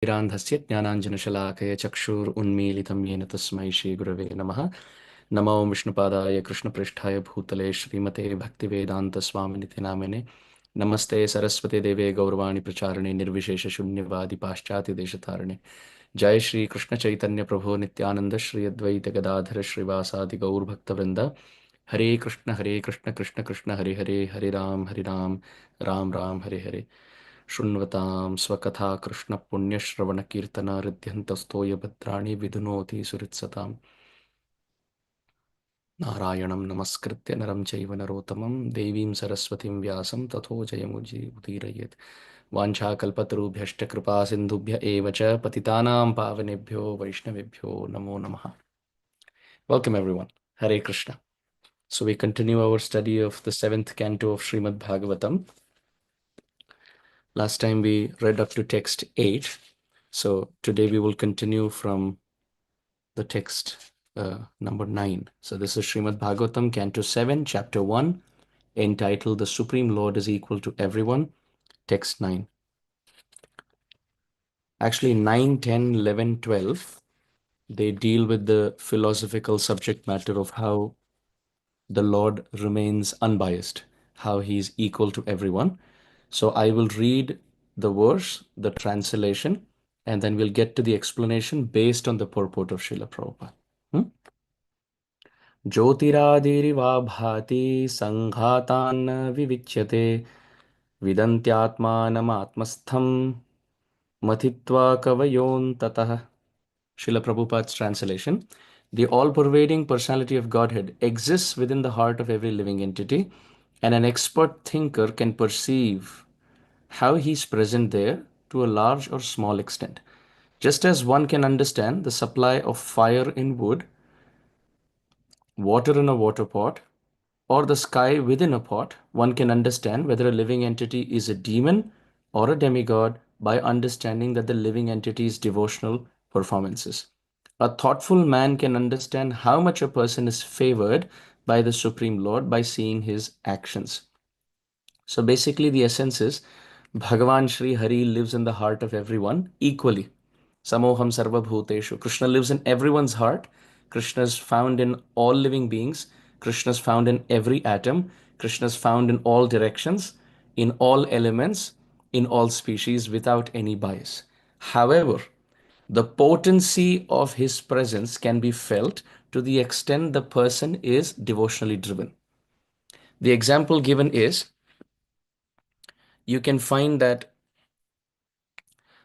धिरान्धस्य ज्ञानाञ्जनशलाकया चक्षुरुन्मीलितं येन तस्मै श्रीगुरवे नमः। नमो विष्णुपादाय कृष्णपृष्ठाय भूतले श्रीमते भक्तिवेदान्तस्वामिनिति नामिने। नमस्ते सरस्वती देवे गौरवाणी प्रचारिणे निर्विशेषशून्यवादी पाश्चात्यदेशतारिणे। जय श्री कृष्ण चैतन्य प्रभो नित्यानंद श्री अद्वैत गदाधर श्रीवासादि गौरभक्तवृंद। हरे कृष्ण कृष्ण कृष्ण हरे हरे, हरे राम राम राम हरे हरे। शृण्वतां स्वकथा कृष्ण पुण्यश्रवण कीर्तन हृद्यन्तस्तोय भद्राणि विधुनोति सुहृत्सताम्। नारायणं नमस्कृत्य नरं चैव नरोत्तमं देवीं सरस्वतीं व्यासं ततो जयमुदीरयेत्। वाञ्छाकल्पतरुभ्यश्च कृपा सिन्धुभ्य एव च पतितानां पावनेभ्यो वैष्णवेभ्यो नमो नमः। Welcome everyone. Hare Krishna. So we continue our study of the seventh canto of Srimad Bhagavatam. Last time we read up to text 8. So today we will continue from the text number 9. So this is Srimad Bhagavatam, Canto 7, Chapter 1, entitled The Supreme Lord is Equal to Everyone, text 9. Actually, 9, 10, 11, 12, they deal with the philosophical subject matter of how the Lord remains unbiased, how he is equal to everyone. So I will read the verse, the translation, and then we'll get to the explanation based on the purport of Srila Prabhupada. ज्योतिरादिरिवा भाति संघातान्न विविच्यते विदन्त्यात्मानमात्मस्थं मथित्वा कवयोऽन्ततः. Srila Prabhupada's translation. The all-pervading personality of Godhead exists within the heart of every living entity, and an expert thinker can perceive how he is present there to a large or small extent. Just as one can understand the supply of fire in wood, water in a water pot, or the sky within a pot, one can understand whether a living entity is a demon or a demigod by understanding that the living entity's devotional performances. A thoughtful man can understand how much a person is favored by the Supreme Lord by seeing his actions. So basically, the essence is Bhagavan Sri Hari lives in the heart of everyone equally. Samoham Sarva Bhuteshu. Krishna lives in everyone's heart. Krishna is found in all living beings. Krishna is found in every atom. Krishna is found in all directions, in all elements, in all species without any bias. However, the potency of his presence can be felt to the extent the person is devotionally driven. The example given is you can find that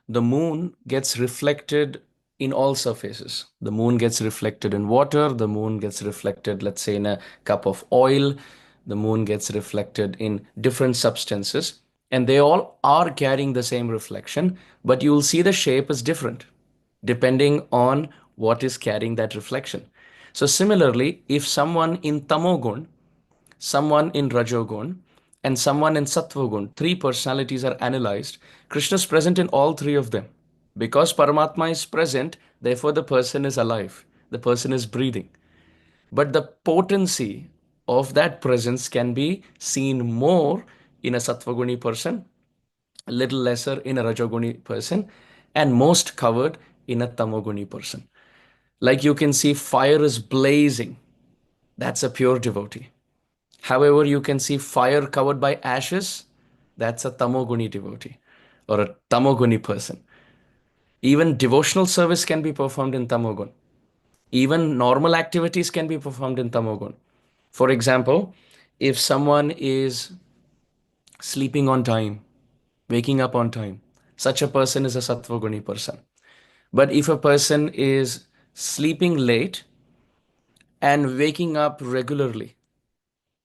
the moon gets reflected in all surfaces. The moon gets reflected in water, the moon gets reflected, let's say, in a cup of oil, the moon gets reflected in different substances, and they all are carrying the same reflection, but you will see the shape is different depending on what is carrying that reflection. So, similarly, if someone in Tamogun, someone in Rajogun, and someone in Sattvagun, three personalities are analyzed, Krishna is present in all three of them. Because Paramatma is present, therefore the person is alive, the person is breathing. But the potency of that presence can be seen more in a Sattvaguni person, a little lesser in a Rajoguni person, and most covered in a Tamoguni person. Like you can see fire is blazing, that's a pure devotee. However, you can see fire covered by ashes, that's a Tamoguni devotee or a Tamoguni person. Even devotional service can be performed in Tamogun. Even normal activities can be performed in Tamogun. For example, if someone is sleeping on time, waking up on time, such a person is a Sattvaguni person. But if a person is sleeping late and waking up regularly,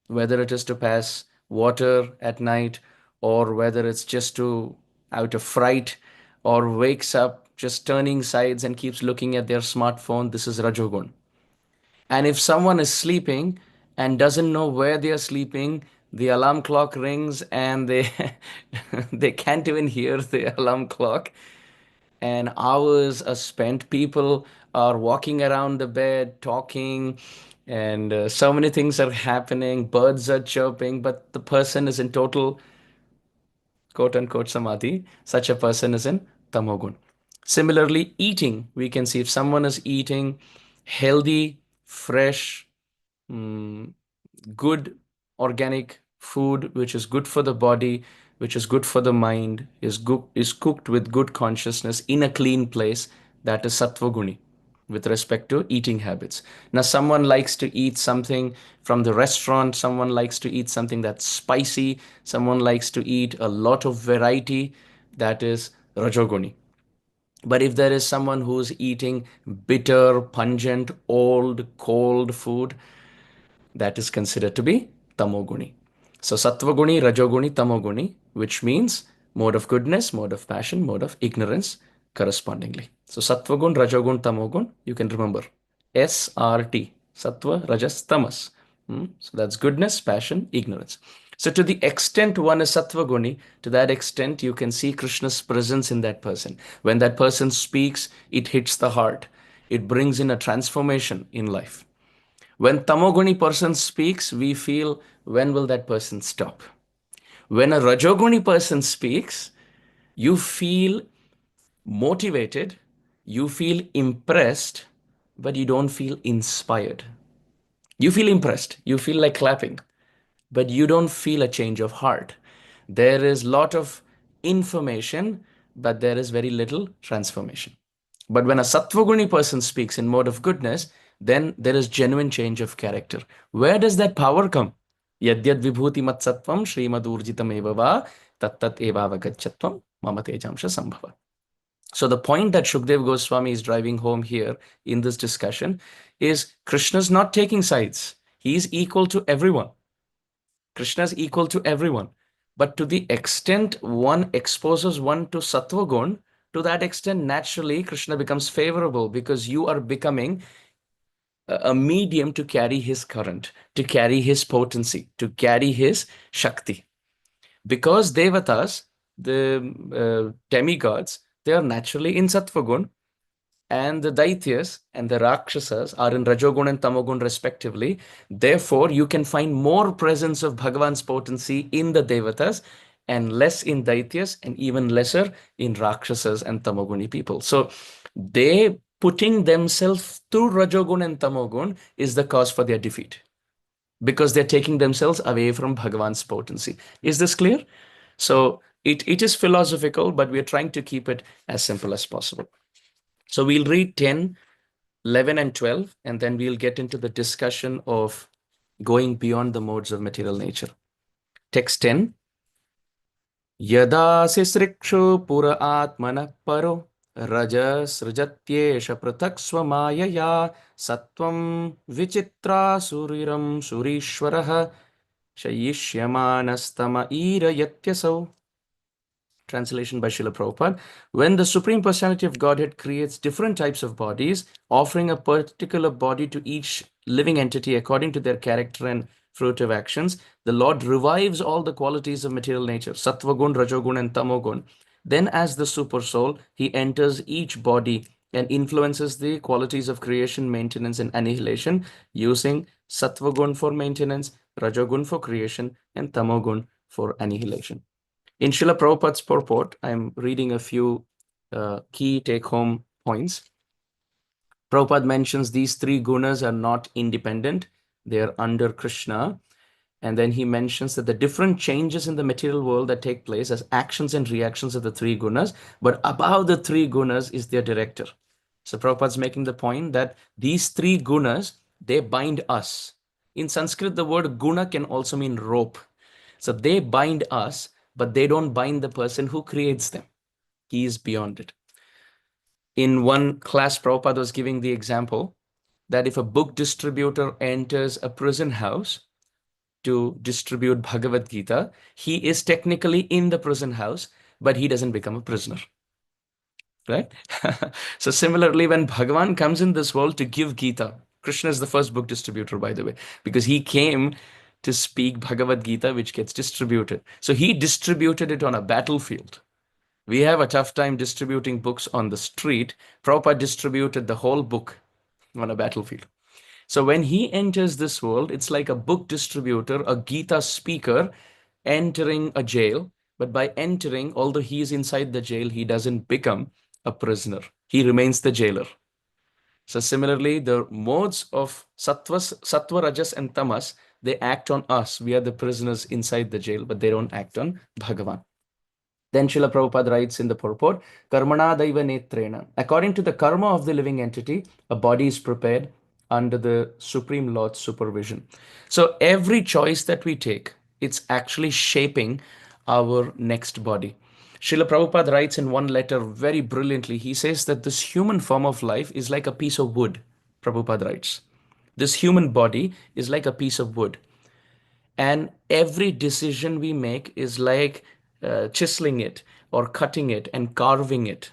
whether it is to pass water at night or whether it's just to out of fright or wakes up just turning sides and keeps looking at their smartphone, this is Rajogun. And if someone is sleeping and doesn't know where they are sleeping, the alarm clock rings and they they can't even hear the alarm clock, and hours are spent. People are walking around the bed talking, and so many things are happening. Birds are chirping, but the person is in total quote unquote samadhi. Such a person is in tamogun. Similarly, eating, we can see if someone is eating healthy, fresh, mm, good organic food, which is good for the body, which is good for the mind, is cooked with good consciousness in a clean place, that is sattva guni with respect to eating habits. Now, someone likes to eat something from the restaurant, someone likes to eat something that's spicy, someone likes to eat a lot of variety, that is rajoguni. But if there is someone who's eating bitter, pungent, old, cold food, that is considered to be tamoguni. So sattvaguni, rajoguni, tamoguni, which means mode of goodness, mode of passion, mode of ignorance correspondingly. So sattvagun, rajogun, tamogun, you can remember SRT, sattva, rajas, tamas. So that's goodness, passion, ignorance. So to the extent one is sattvaguni, to that extent you can see Krishna's presence in that person. When that person speaks, it hits the heart. It brings in a transformation in life. When tamoguni person speaks, we feel, when will that person stop? When a rajoguni person speaks, you feel motivated, you feel impressed, but you don't feel inspired. You feel impressed, you feel like clapping, but you don't feel a change of heart. There is lot of information, but there is very little transformation. But when a sattvaguni person speaks in mode of goodness, then there is genuine change of character. Where does that power come? Yadyad vibhuti mat sattvam shrimadurjitam eva va tattat eva avagachatvam mama tejamsha sambhava. So the point that Shukdev Goswami is driving home here in this discussion is Krishna's not taking sides. He is equal to everyone. Krishna is equal to everyone. But to the extent one exposes one to sattva gun, to that extent, naturally, Krishna becomes favorable because you are becoming a medium to carry his current, to carry his potency, to carry his Shakti. Because Devatas, the demigods, they are naturally in sattva gun, and the Daityas and the Rakshasas are in Rajogun and Tamogun respectively. Therefore, you can find more presence of Bhagavan's potency in the Devatas and less in Daityas and even lesser in Rakshasas and Tamoguni people. So they putting themselves through Rajogun and Tamogun is the cause for their defeat because they're taking themselves away from Bhagavan's potency. Is this clear? So it is philosophical, but we're trying to keep it as simple as possible. So we'll read 10, 11, and 12, and then we'll get into the discussion of going beyond the modes of material nature. Text 10. Yada sisrikshu pura atmana paro rajasrjatyesha pratak swamayaya sattvam vichitra suriram surishwaraha shayishyamanastama ira yatyasau. Translation by Srila Prabhupada. When the Supreme Personality of Godhead creates different types of bodies, offering a particular body to each living entity according to their character and fruitive actions, the Lord revives all the qualities of material nature, Sattvagun, Rajogun, and Tamogun. Then, as the Super Soul, he enters each body and influences the qualities of creation, maintenance, and annihilation using Sattvagun for maintenance, Rajogun for creation, and Tamogun for annihilation. In Srila Prabhupada's purport, I'm reading a few key take-home points. Prabhupada mentions these three gunas are not independent. They are under Krishna. And then he mentions that the different changes in the material world that take place as actions and reactions of the three gunas, but above the three gunas is their director. So Prabhupada's making the point that these three gunas, they bind us. In Sanskrit, the word guna can also mean rope. So they bind us, but they don't bind the person who creates them. He is beyond it. In one class, Prabhupada was giving the example that if a book distributor enters a prison house to distribute Bhagavad Gita, he is technically in the prison house, but he doesn't become a prisoner. Right? So similarly, when Bhagavan comes in this world to give Gita, Krishna is the first book distributor, by the way, because he came to speak Bhagavad Gita, which gets distributed. So he distributed it on a battlefield. We have a tough time distributing books on the street. Prabhupada distributed the whole book on a battlefield. So when he enters this world, it's like a book distributor, a Gita speaker entering a jail. But by entering, although he is inside the jail, he doesn't become a prisoner. He remains the jailer. So similarly, the modes of sattva, rajas, and tamas, they act on us. We are the prisoners inside the jail, but they don't act on Bhagavan. Then Srila Prabhupada writes in the purport, Karmana Daiva Netrena. According to the karma of the living entity, a body is prepared under the Supreme Lord's supervision. So every choice that we take, it's actually shaping our next body. Srila Prabhupada writes in one letter very brilliantly. He says that this human form of life is like a piece of wood. Prabhupada writes, this human body is like a piece of wood. And every decision we make is like chiseling it or cutting it and carving it.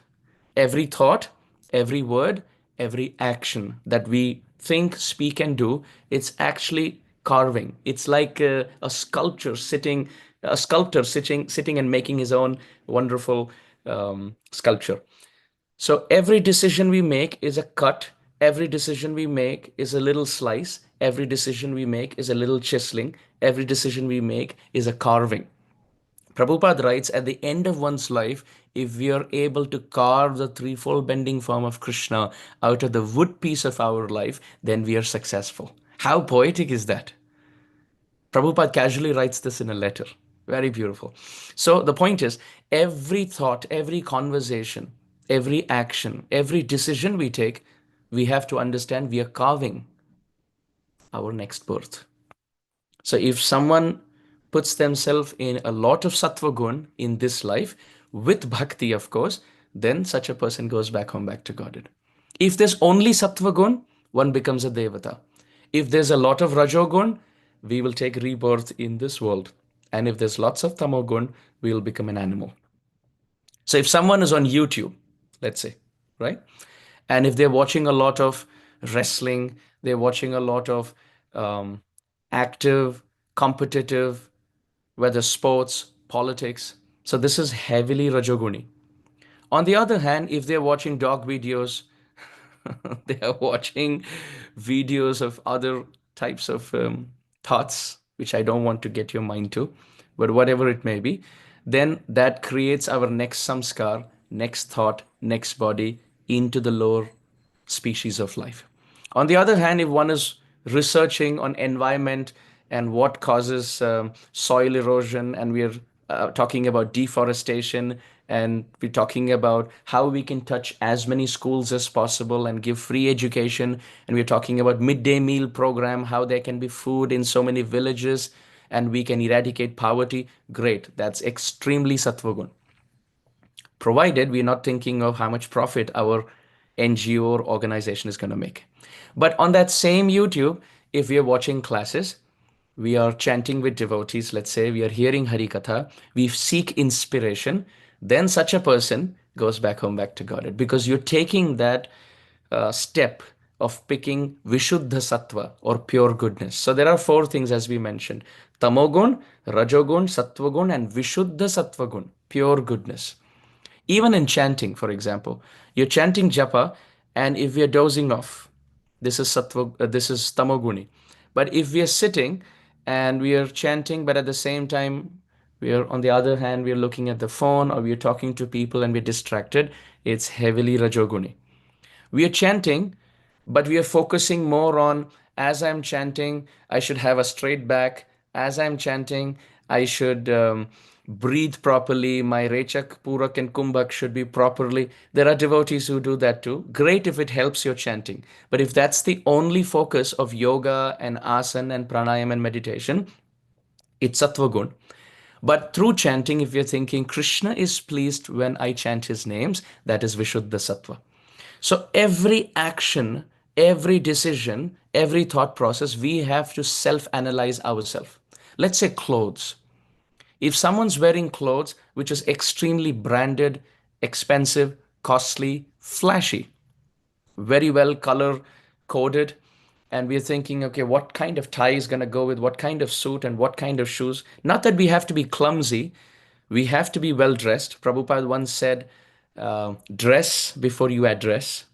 Every thought, every word, every action that we think, speak, and do, it's actually carving. It's like a sculptor sitting and making his own wonderful sculpture. So every decision we make is a cut. Every decision we make is a little slice. Every decision we make is a little chiseling. Every decision we make is a carving. Prabhupada writes, at the end of one's life, if we are able to carve the threefold bending form of Krishna out of the wood piece of our life, then we are successful. How poetic is that? Prabhupada casually writes this in a letter. Very beautiful. So the point is, every thought, every conversation, every action, every decision we take, we have to understand we are carving our next birth. So if someone puts themselves in a lot of sattva gun in this life, with bhakti, of course, then such a person goes back home, back to Godhead. If there's only sattva gun, one becomes a devata. If there's a lot of rajogun, we will take rebirth in this world. And if there's lots of tamogun, we will become an animal. So if someone is on YouTube, let's say, right? And if they're watching a lot of wrestling, they're watching a lot of active, competitive, whether sports, politics. So this is heavily Rajoguni. On the other hand, if they're watching dog videos, they are watching videos of other types of thoughts, which I don't want to get your mind to, but whatever it may be, then that creates our next samskar, next thought, next body into the lower species of life. On the other hand, if one is researching on environment and what causes soil erosion, and we're talking about deforestation, and we're talking about how we can touch as many schools as possible and give free education, and we're talking about midday meal program, how there can be food in so many villages and we can eradicate poverty. Great, that's extremely sattvagun, provided we're not thinking of how much profit our NGO or organization is going to make. But on that same YouTube, if we are watching classes, we are chanting with devotees, let's say we are hearing Hari Katha, we seek inspiration, then such a person goes back home, back to Godhead, because you're taking that step of picking Vishuddha Sattva or pure goodness. So there are four things as we mentioned: Tamogun, Rajogun, Sattvagun, and Vishuddha Sattvagun, pure goodness. Even in chanting, for example, you're chanting japa, and if we are dozing off, this is tamoguni. But if we are sitting and we are chanting, but at the same time, we are on the other hand, we are looking at the phone or we are talking to people and we're distracted, it's heavily rajoguni. We are chanting, but we are focusing more on, as I'm chanting, I should have a straight back. As I'm chanting, I should breathe properly. My Rechak, Purak, and Kumbhak should be properly. There are devotees who do that too. Great if it helps your chanting. But if that's the only focus of yoga and asana and pranayam and meditation, it's sattva gun. But through chanting, if you're thinking Krishna is pleased when I chant his names, that is Vishuddha Sattva. So every action, every decision, every thought process, we have to self-analyze ourselves. Let's say clothes. If someone's wearing clothes which is extremely branded, expensive, costly, flashy, very well color coded, and we're thinking, okay, what kind of tie is going to go with what kind of suit and what kind of shoes? Not that we have to be clumsy, we have to be well dressed. Prabhupada once said, dress before you address,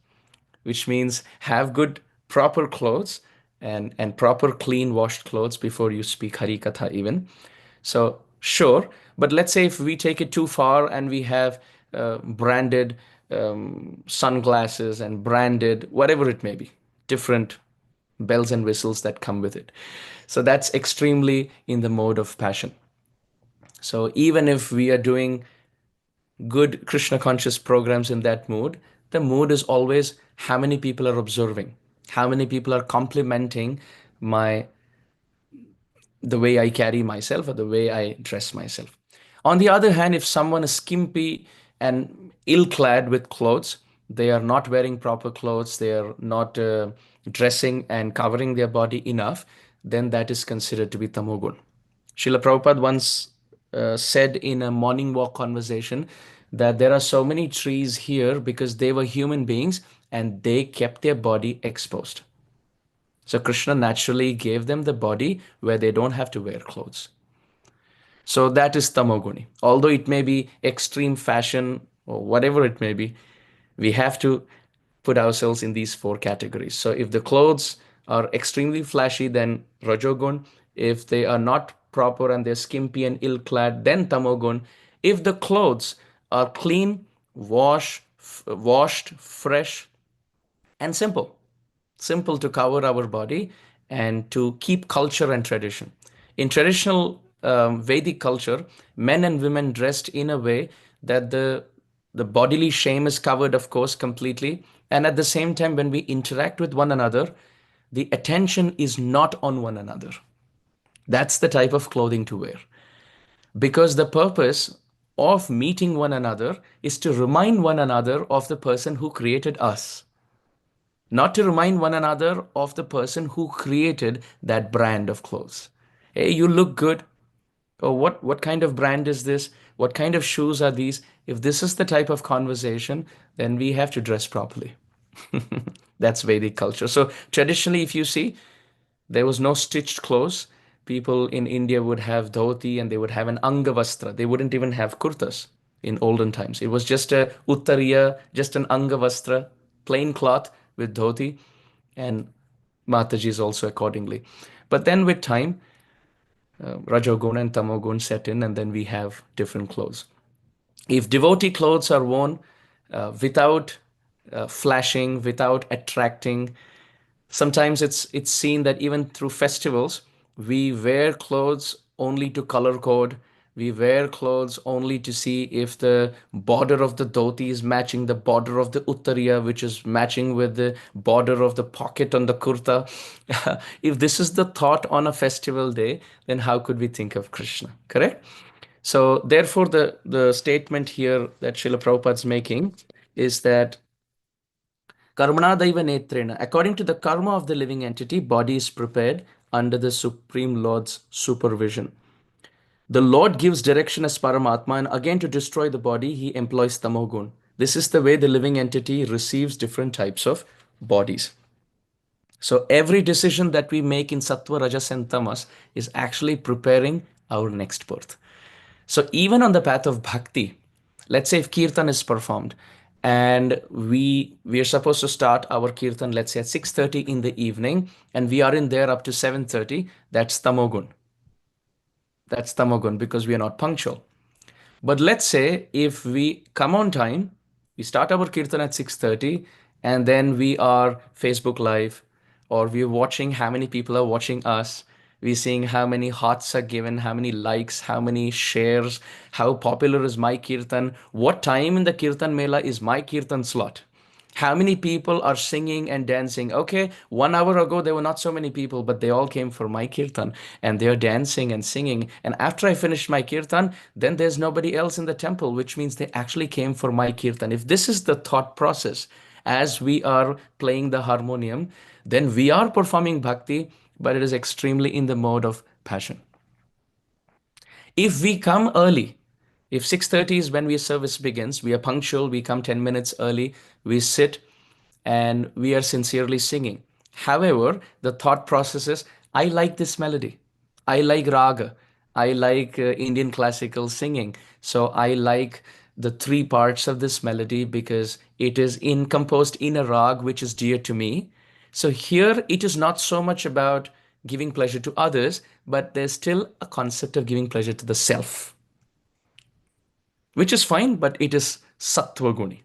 which means have good, proper clothes and proper, clean, washed clothes before you speak Hari Katha even. So, sure, but let's say if we take it too far and we have branded sunglasses and branded, whatever it may be, different bells and whistles that come with it. So that's extremely in the mode of passion. So even if we are doing good Krishna conscious programs in that mood, the mood is always how many people are observing, how many people are complimenting my the way I carry myself or the way I dress myself. On the other hand, if someone is skimpy and ill-clad with clothes, they are not wearing proper clothes, they are not dressing and covering their body enough, then that is considered to be tamogun. Srila Prabhupada once said in a morning walk conversation that there are so many trees here because they were human beings and they kept their body exposed. So Krishna naturally gave them the body where they don't have to wear clothes. So that is tamoguni. Although it may be extreme fashion or whatever it may be, we have to put ourselves in these four categories. So if the clothes are extremely flashy, then rajogun. If they are not proper and they're skimpy and ill-clad, then tamogun. If the clothes are clean, washed, fresh, and simple to cover our body and to keep culture and tradition. In traditional Vedic culture, men and women dressed in a way that the bodily shame is covered, of course, completely. And at the same time, when we interact with one another, the attention is not on one another. That's the type of clothing to wear. Because the purpose of meeting one another is to remind one another of the person who created us, not to remind one another of the person who created that brand of clothes. Hey, you look good. Or what kind of brand is this? What kind of shoes are these? If this is the type of conversation, then we have to dress properly. That's Vedic culture. So traditionally, if you see, there was no stitched clothes. People in India would have dhoti and they would have an angavastra. They wouldn't even have kurtas in olden times. It was just a uttariya, just an angavastra, plain cloth with dhoti, and Matajis also accordingly. But then with time, Rajogun and Tamogun set in, and then we have different clothes. If devotee clothes are worn without flashing, without attracting, sometimes it's seen that even through festivals, we wear clothes only to color code. We wear clothes only to see if the border of the dhoti is matching the border of the uttariya, which is matching with the border of the pocket on the kurta. If this is the thought on a festival day, then how could we think of Krishna? Correct? So, therefore, the statement here that Srila Prabhupada is making is that Karmana Daiva Netrena, according to the karma of the living entity, body is prepared under the Supreme Lord's supervision. The Lord gives direction as Paramatma, and again to destroy the body, he employs Tamogun. This is the way the living entity receives different types of bodies. So every decision that we make in Sattva, Rajas, and Tamas is actually preparing our next birth. So even on the path of bhakti, let's say if kirtan is performed and we are supposed to start our kirtan, let's say at 6:30 in the evening, and we are in there up to 7:30, that's tamogun. That's tamogun because we are not punctual. But let's say if we come on time, we start our kirtan at 6:30 and then we are Facebook Live or we're watching how many people are watching us. We're seeing how many hearts are given, how many likes, how many shares, how popular is my kirtan, what time in the kirtan mela is my kirtan slot. How many people are singing and dancing? Okay, 1 hour ago there were not so many people, but they all came for my kirtan and they're dancing and singing. And after I finished my kirtan, then there's nobody else in the temple, which means they actually came for my kirtan. If this is the thought process as we are playing the harmonium, then we are performing bhakti, but it is extremely in the mode of passion. If we come early, if 6:30 is when our service begins, we are punctual, we come 10 minutes early, we sit and we are sincerely singing. However, the thought process is, I like this melody. I like raga. I like Indian classical singing. So I like the three parts of this melody because it is composed in a rag which is dear to me. So here it is not so much about giving pleasure to others, but there's still a concept of giving pleasure to the self, which is fine, but it is sattva guni.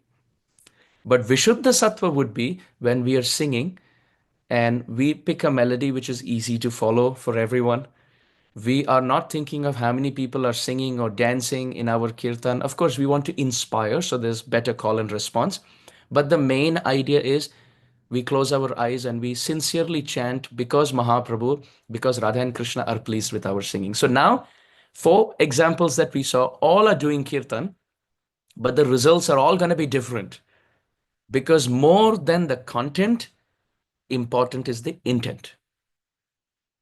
But Vishuddha Sattva would be when we are singing and we pick a melody which is easy to follow for everyone. We are not thinking of how many people are singing or dancing in our kirtan. Of course, we want to inspire, so there's better call and response. But the main idea is we close our eyes and we sincerely chant because Mahaprabhu, because Radha and Krishna are pleased with our singing. So now, four examples that we saw, all are doing kirtan, but the results are all going to be different because more than the content, important is the intent.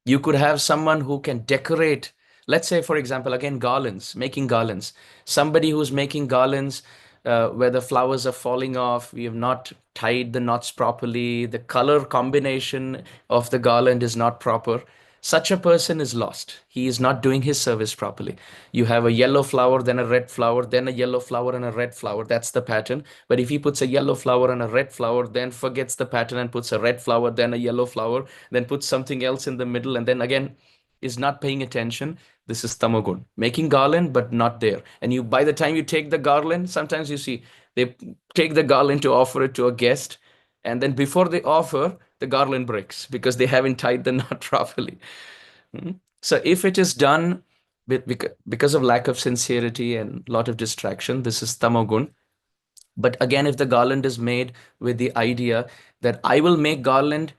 You could have someone who can decorate, let's say, for example, again, garlands, making garlands. Somebody who's making garlands where the flowers are falling off, we have not tied the knots properly, the color combination of the garland is not proper. Such a person is lost. He is not doing his service properly. You have a yellow flower, then a red flower, then a yellow flower, and a red flower. That's the pattern. But if he puts a yellow flower and a red flower, then forgets the pattern and puts a red flower, then a yellow flower, then puts something else in the middle, and then again is not paying attention. This is tamagun. Making garland, but not there. And you, by the time you take the garland, sometimes you see they take the garland to offer it to a guest, and then before they offer, the garland breaks because they haven't tied the knot properly. So if it is done because of lack of sincerity and lot of distraction, this is tamogun. But again, if the garland is made with the idea that I will make garland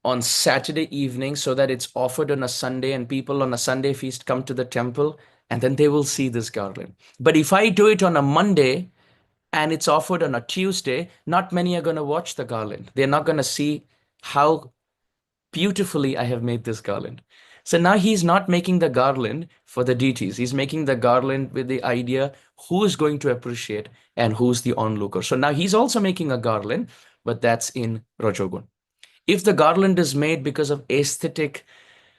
on Saturday evening so that it's offered on a Sunday and people on a Sunday feast come to the temple and then they will see this garland. But if I do it on a Monday and it's offered on a Tuesday, not many are going to watch the garland. They're not going to see how beautifully I have made this garland. So now he's not making the garland for the deities. He's making the garland with the idea who is going to appreciate and who's the onlooker. So now he's also making a garland, but that's in Rajogun. If the garland is made because of aesthetic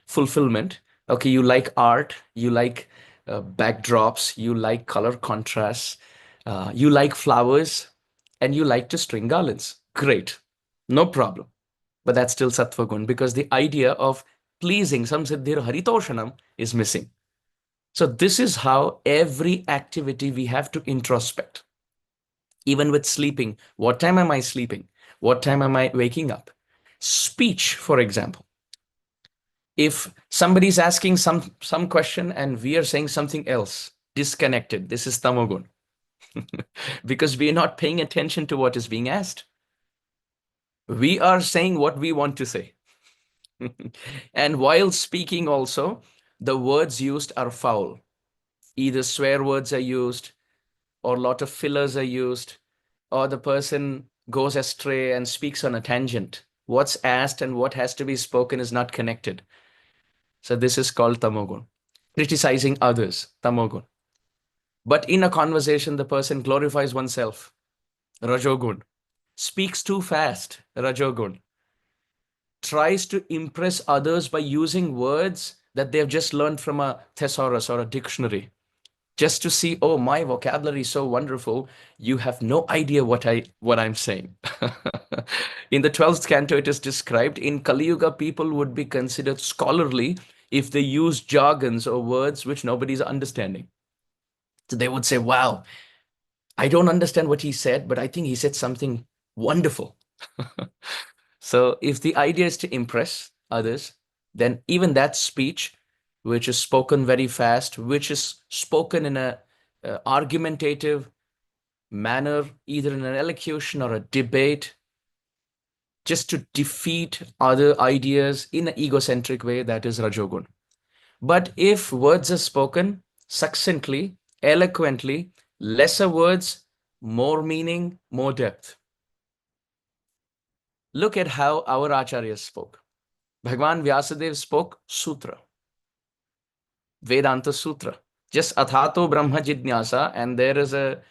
fulfillment, okay, you like art, you like backdrops, you like color contrasts, you like flowers, and you like to string garlands. Great, no problem. But that's still sattva because the idea of pleasing samsiddhir haritoshanam is missing. So this is how every activity we have to introspect. Even with sleeping, what time am I sleeping? What time am I waking up? Speech, for example. If somebody's asking some question and we are saying something else, disconnected, this is tamogun. Because we are not paying attention to what is being asked. We are saying what we want to say. And while speaking also, the words used are foul. Either swear words are used, or a lot of fillers are used, or the person goes astray and speaks on a tangent. What's asked and what has to be spoken is not connected. So this is called tamogun. Criticizing others, tamogun. But in a conversation, the person glorifies oneself, rajogun. Speaks too fast, rajogun. Tries to impress others by using words that they've just learned from a thesaurus or a dictionary, just to see, oh, my vocabulary is so wonderful. You have no idea what I'm saying. In the 12th canto, it is described in Kali Yuga, people would be considered scholarly if they use jargons or words which nobody's understanding. So they would say, wow, I don't understand what he said, but I think he said something wonderful. So if the idea is to impress others, then even that speech, which is spoken very fast, which is spoken in a argumentative manner, either in an elocution or a debate, just to defeat other ideas in an egocentric way, that is Rajogun. But if words are spoken succinctly, eloquently, lesser words, more meaning, more depth. Look at how our acharyas spoke. Bhagwan Vyasadeva spoke sutra, Vedanta Sutra, just Athato Brahma Jidnyasa, and there is a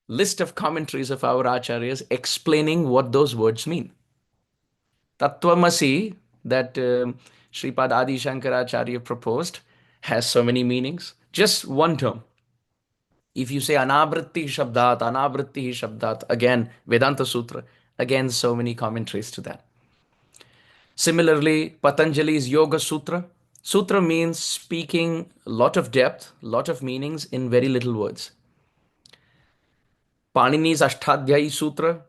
list of commentaries of our acharyas explaining what those words mean. Tattvamasi, that Sripad Adi Shankaracharya proposed, has so many meanings. Just one term. If you say anavritti shabdat, again, Vedanta Sutra, again, so many commentaries to that. Similarly, Patanjali's Yoga Sutra. Sutra means speaking a lot of depth, lot of meanings in very little words. Panini's Ashtadhyayi Sutra,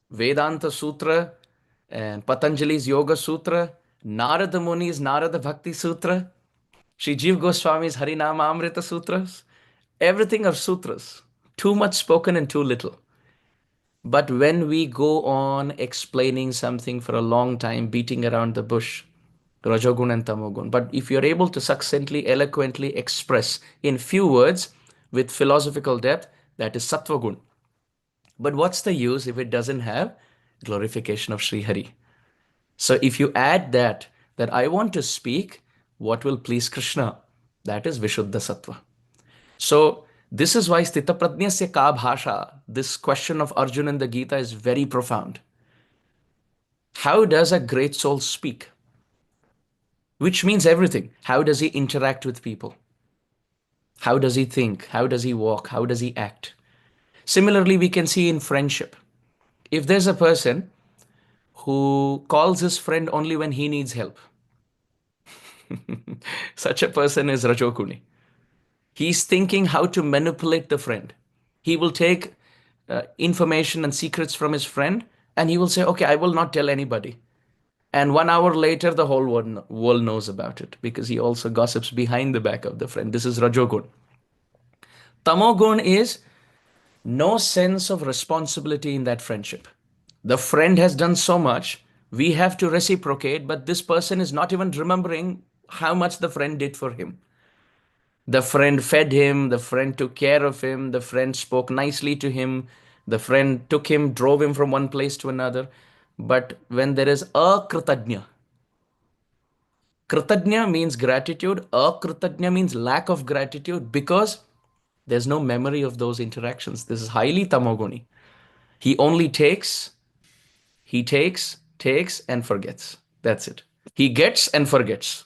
Vedanta Sutra, and Patanjali's Yoga Sutra, Narada Muni's Narada Bhakti Sutra, Sri Jiva Goswami's Harinama Amrita Sutras. Everything are sutras. Too much spoken and too little. But when we go on explaining something for a long time, beating around the bush, Rajogun and Tamogun, but if you're able to succinctly, eloquently express in few words with philosophical depth, that is Sattvagun. But what's the use if it doesn't have glorification of Sri Hari? So if you add that I want to speak what will please Krishna, that is Vishuddha Sattva. So this is why Sthita Prajnasya Ka Bhasha, this question of Arjuna in the Gita is very profound. How does a great soul speak? Which means everything. How does he interact with people? How does he think? How does he walk? How does he act? Similarly, we can see in friendship. If there's a person who calls his friend only when he needs help, such a person is Rajokuni. He's thinking how to manipulate the friend. He will take information and secrets from his friend and he will say, okay, I will not tell anybody. And 1 hour later, the whole world knows about it because he also gossips behind the back of the friend. This is Rajogun. Tamogun is no sense of responsibility in that friendship. The friend has done so much, we have to reciprocate, but this person is not even remembering how much the friend did for him. The friend fed him, the friend took care of him, the friend spoke nicely to him, the friend took him, drove him from one place to another. But when there is akritajna, kritajna means gratitude, akritajna means lack of gratitude because there's no memory of those interactions. This is highly tamoguni. He only takes, and forgets. That's it. He gets and forgets.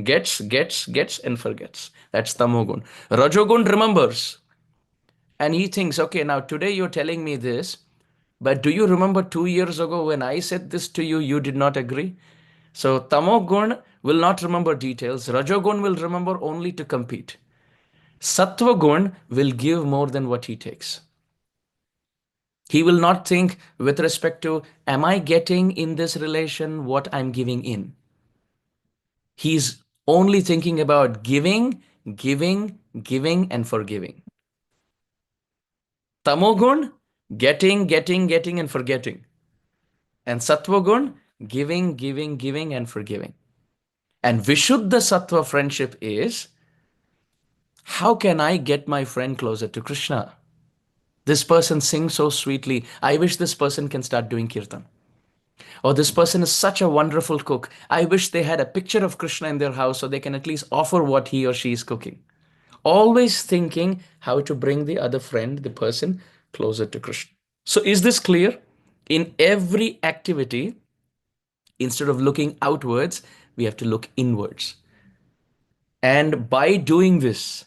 Gets, and forgets. That's tamogun. Rajogun remembers. And he thinks, okay, now today you're telling me this, but do you remember 2 years ago when I said this to you, you did not agree? So tamogun will not remember details. Rajogun will remember only to compete. Sattvagun will give more than what he takes. He will not think with respect to, am I getting in this relation what I'm giving in? He's only thinking about giving, and forgiving. Tamogun, getting, and forgetting. And Sattvagun, giving, and forgiving. And Vishuddha Sattva friendship is, how can I get my friend closer to Krishna? This person sings so sweetly. I wish this person can start doing kirtan. Or this person is such a wonderful cook. I wish they had a picture of Krishna in their house so they can at least offer what he or she is cooking. Always thinking how to bring the other friend, the person, closer to Krishna. So is this clear? In every activity, instead of looking outwards, we have to look inwards. And by doing this,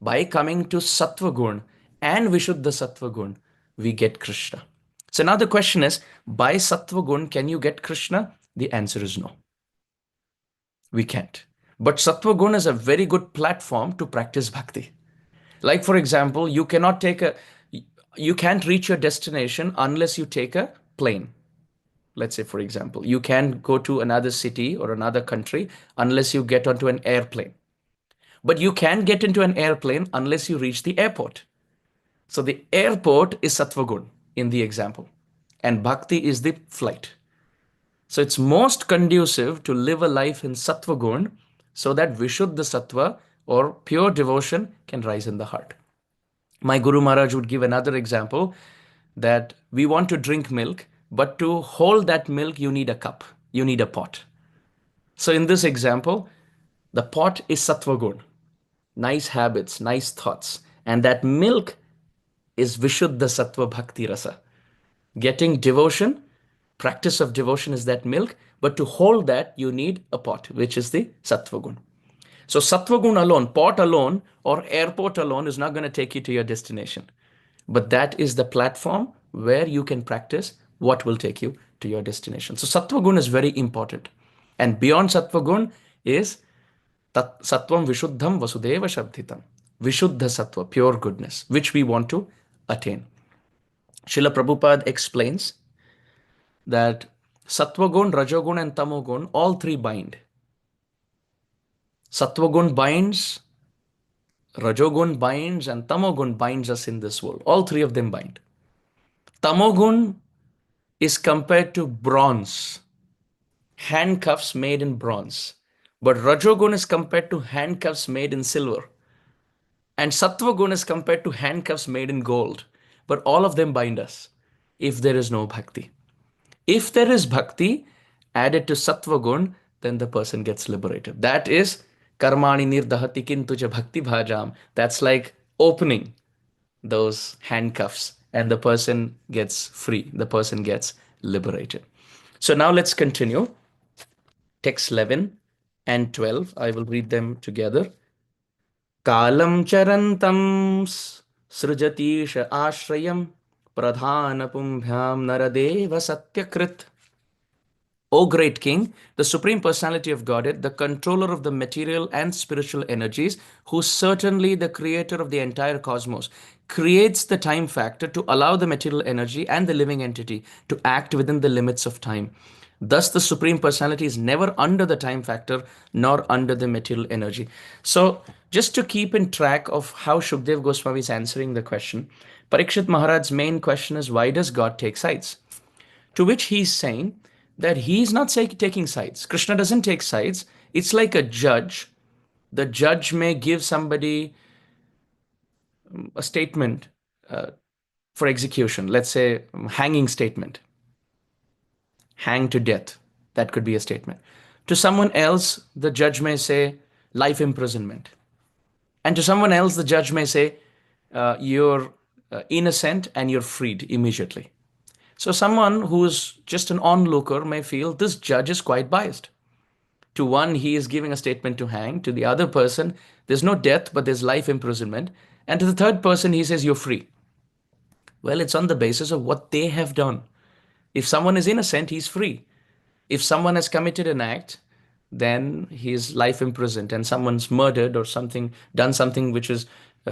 by coming to Sattva Gun and Vishuddha Sattva Gun, we get Krishna. So now the question is, by Sattva Gun, can you get Krishna? The answer is no. We can't. But Sattva Gun is a very good platform to practice bhakti. Like for example, you can't reach your destination unless you take a plane. Let's say, for example, you can't go to another city or another country unless you get onto an airplane. But you can get into an airplane unless you reach the airport. So the airport is Sattvagun in the example, and Bhakti is the flight. So it's most conducive to live a life in Sattvagun so that Vishuddha Sattva or pure devotion can rise in the heart. My Guru Maharaj would give another example that we want to drink milk, but to hold that milk, you need a cup, you need a pot. So in this example, the pot is Sattvagun, nice habits, nice thoughts, and that milk is Vishuddha Sattva Bhakti Rasa. Getting devotion, practice of devotion is that milk, but to hold that, you need a pot, which is the Sattvagun. So Sattvagun alone, pot alone, or airport alone is not going to take you to your destination. But that is the platform where you can practice what will take you to your destination. So Sattvagun is very important. And beyond Sattvagun is Sattvam Vishuddham Vasudeva Shabdhitam. Vishuddha Sattva, pure goodness, which we want to attain. Srila Prabhupada explains that Sattvagun, Rajogun, and Tamogun, all three bind. Sattvagun binds, Rajogun binds, and Tamogun binds us in this world. All three of them bind. Tamogun is compared to bronze, handcuffs made in bronze. But Rajogun is compared to handcuffs made in silver. And Sattvagun is compared to handcuffs made in gold. But all of them bind us if there is no bhakti. If there is bhakti added to Sattva gun, then the person gets liberated. That is karmani nirdahati kintuja bhakti bhajam. That's like opening those handcuffs and the person gets free. The person gets liberated. So now let's continue. Text 11 and 12. I will read them together. Kalam charantam srujatisha ashrayam pradhanapumbyam naradeva satyakrit. O great King, the Supreme Personality of Godhead, the controller of the material and spiritual energies, who is certainly the creator of the entire cosmos, creates the time factor to allow the material energy and the living entity to act within the limits of time. Thus, the Supreme Personality is never under the time factor nor under the material energy. So, just to keep in track of how Shukdev Goswami is answering the question, Parikshit Maharaj's main question is, why does God take sides? To which he's saying that he's not taking sides. Krishna doesn't take sides. It's like a judge. The judge may give somebody a statement for execution, let's say hanging statement, hang to death. That could be a statement. To someone else, the judge may say life imprisonment. And to someone else, the judge may say you're innocent and you're freed immediately. So someone who's just an onlooker may feel this judge is quite biased. To one, he is giving a statement to hang. To the other person, there's no death, but there's life imprisonment. And to the third person, he says, you're free. Well, it's on the basis of what they have done. If someone is innocent, he's free. If someone has committed an act, then he is life imprisoned, and someone's murdered or something, done something which is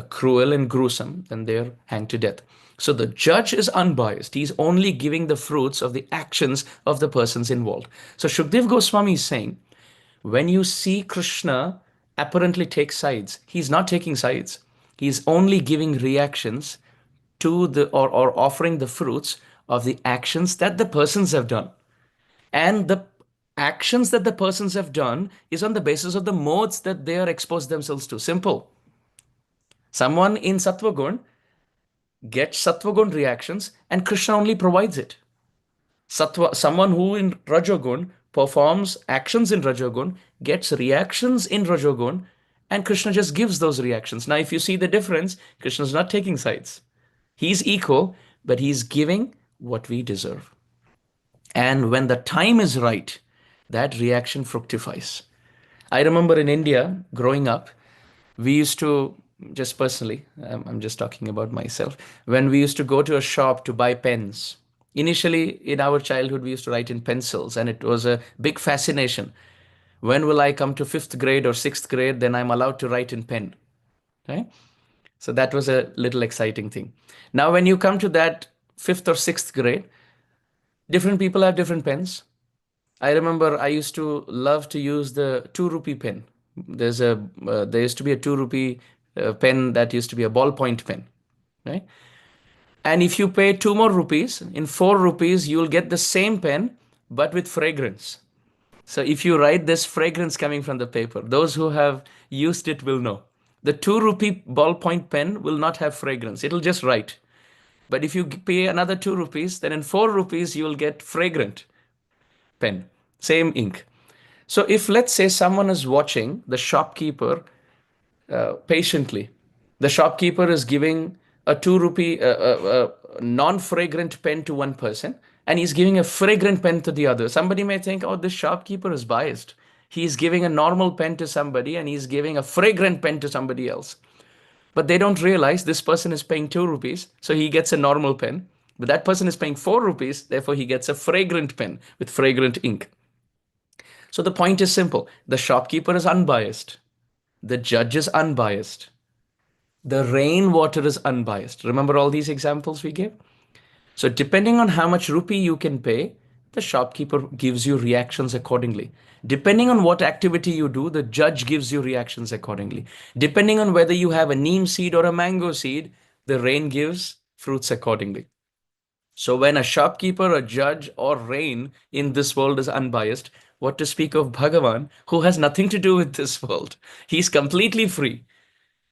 cruel and gruesome, then they're hanged to death. So the judge is unbiased. He's only giving the fruits of the actions of the persons involved. So Shukdev Goswami is saying, when you see Krishna apparently take sides, he's not taking sides. He's only giving reactions to the or offering the fruits of the actions that the persons have done. And the actions that the persons have done is on the basis of the modes that they are exposed themselves to. Simple. Someone in Sattvagun gets Sattvagun reactions and Krishna only provides it. Someone who in Rajogun performs actions in Rajogun gets reactions in Rajogun and Krishna just gives those reactions. Now, if you see the difference, Krishna is not taking sides. He's equal, but he's giving what we deserve. And when the time is right, that reaction fructifies. I remember in India, growing up, we used to, just personally, I'm just talking about myself, when we used to go to a shop to buy pens. Initially, in our childhood, we used to write in pencils, and it was a big fascination. When will I come to fifth grade or sixth grade? Then I'm allowed to write in pen. Right? So that was a little exciting thing. Now, when you come to that fifth or sixth grade, different people have different pens. I remember I used to love to use the 2 rupee pen. There used to be a 2 rupee pen that used to be a ballpoint pen, right? And if you pay 2 more rupees, in 4 rupees, you'll get the same pen, but with fragrance. So if you write, this fragrance coming from the paper. Those who have used it will know. The 2 rupee ballpoint pen will not have fragrance. It'll just write. But if you pay another 2 rupees, then in 4 rupees, you will get fragrant pen, same ink. So if, let's say, someone is watching the shopkeeper patiently, the shopkeeper is giving a 2 rupee non-fragrant pen to one person, and he's giving a fragrant pen to the other. Somebody may think, oh, this shopkeeper is biased. He's giving a normal pen to somebody and he's giving a fragrant pen to somebody else. But they don't realize this person is paying 2 rupees, so he gets a normal pen. But that person is paying 4 rupees, therefore he gets a fragrant pen with fragrant ink. So the point is simple. The shopkeeper is unbiased. The judge is unbiased. The rainwater is unbiased. Remember all these examples we gave? So depending on how much rupee you can pay, the shopkeeper gives you reactions accordingly. Depending on what activity you do, the judge gives you reactions accordingly. Depending on whether you have a neem seed or a mango seed, the rain gives fruits accordingly. So when a shopkeeper, a judge, or rain in this world is unbiased, what to speak of Bhagavan, who has nothing to do with this world? He's completely free.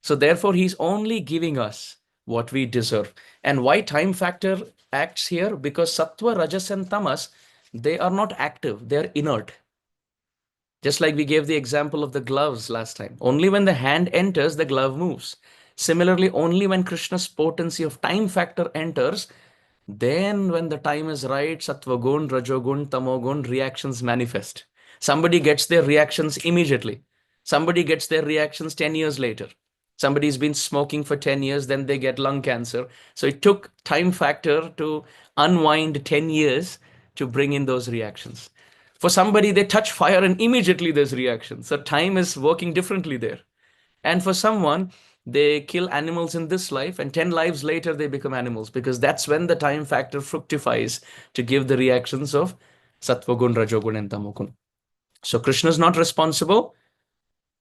So therefore, he's only giving us what we deserve. And why time factor acts here? Because sattva, rajas, and tamas, they are not active, they're inert. Just like we gave the example of the gloves last time. Only when the hand enters, the glove moves. Similarly, only when Krishna's potency of time factor enters, then when the time is right, sattva gun, rajogun, tamogun, reactions manifest. Somebody gets their reactions immediately. Somebody gets their reactions 10 years later. Somebody's been smoking for 10 years, then they get lung cancer. So it took time factor to unwind 10 years to bring in those reactions. For somebody, they touch fire and immediately there's reaction. So time is working differently there. And for someone, they kill animals in this life and 10 lives later they become animals because that's when the time factor fructifies to give the reactions of sattvagun, rajogun, and tamogun. So Krishna is not responsible.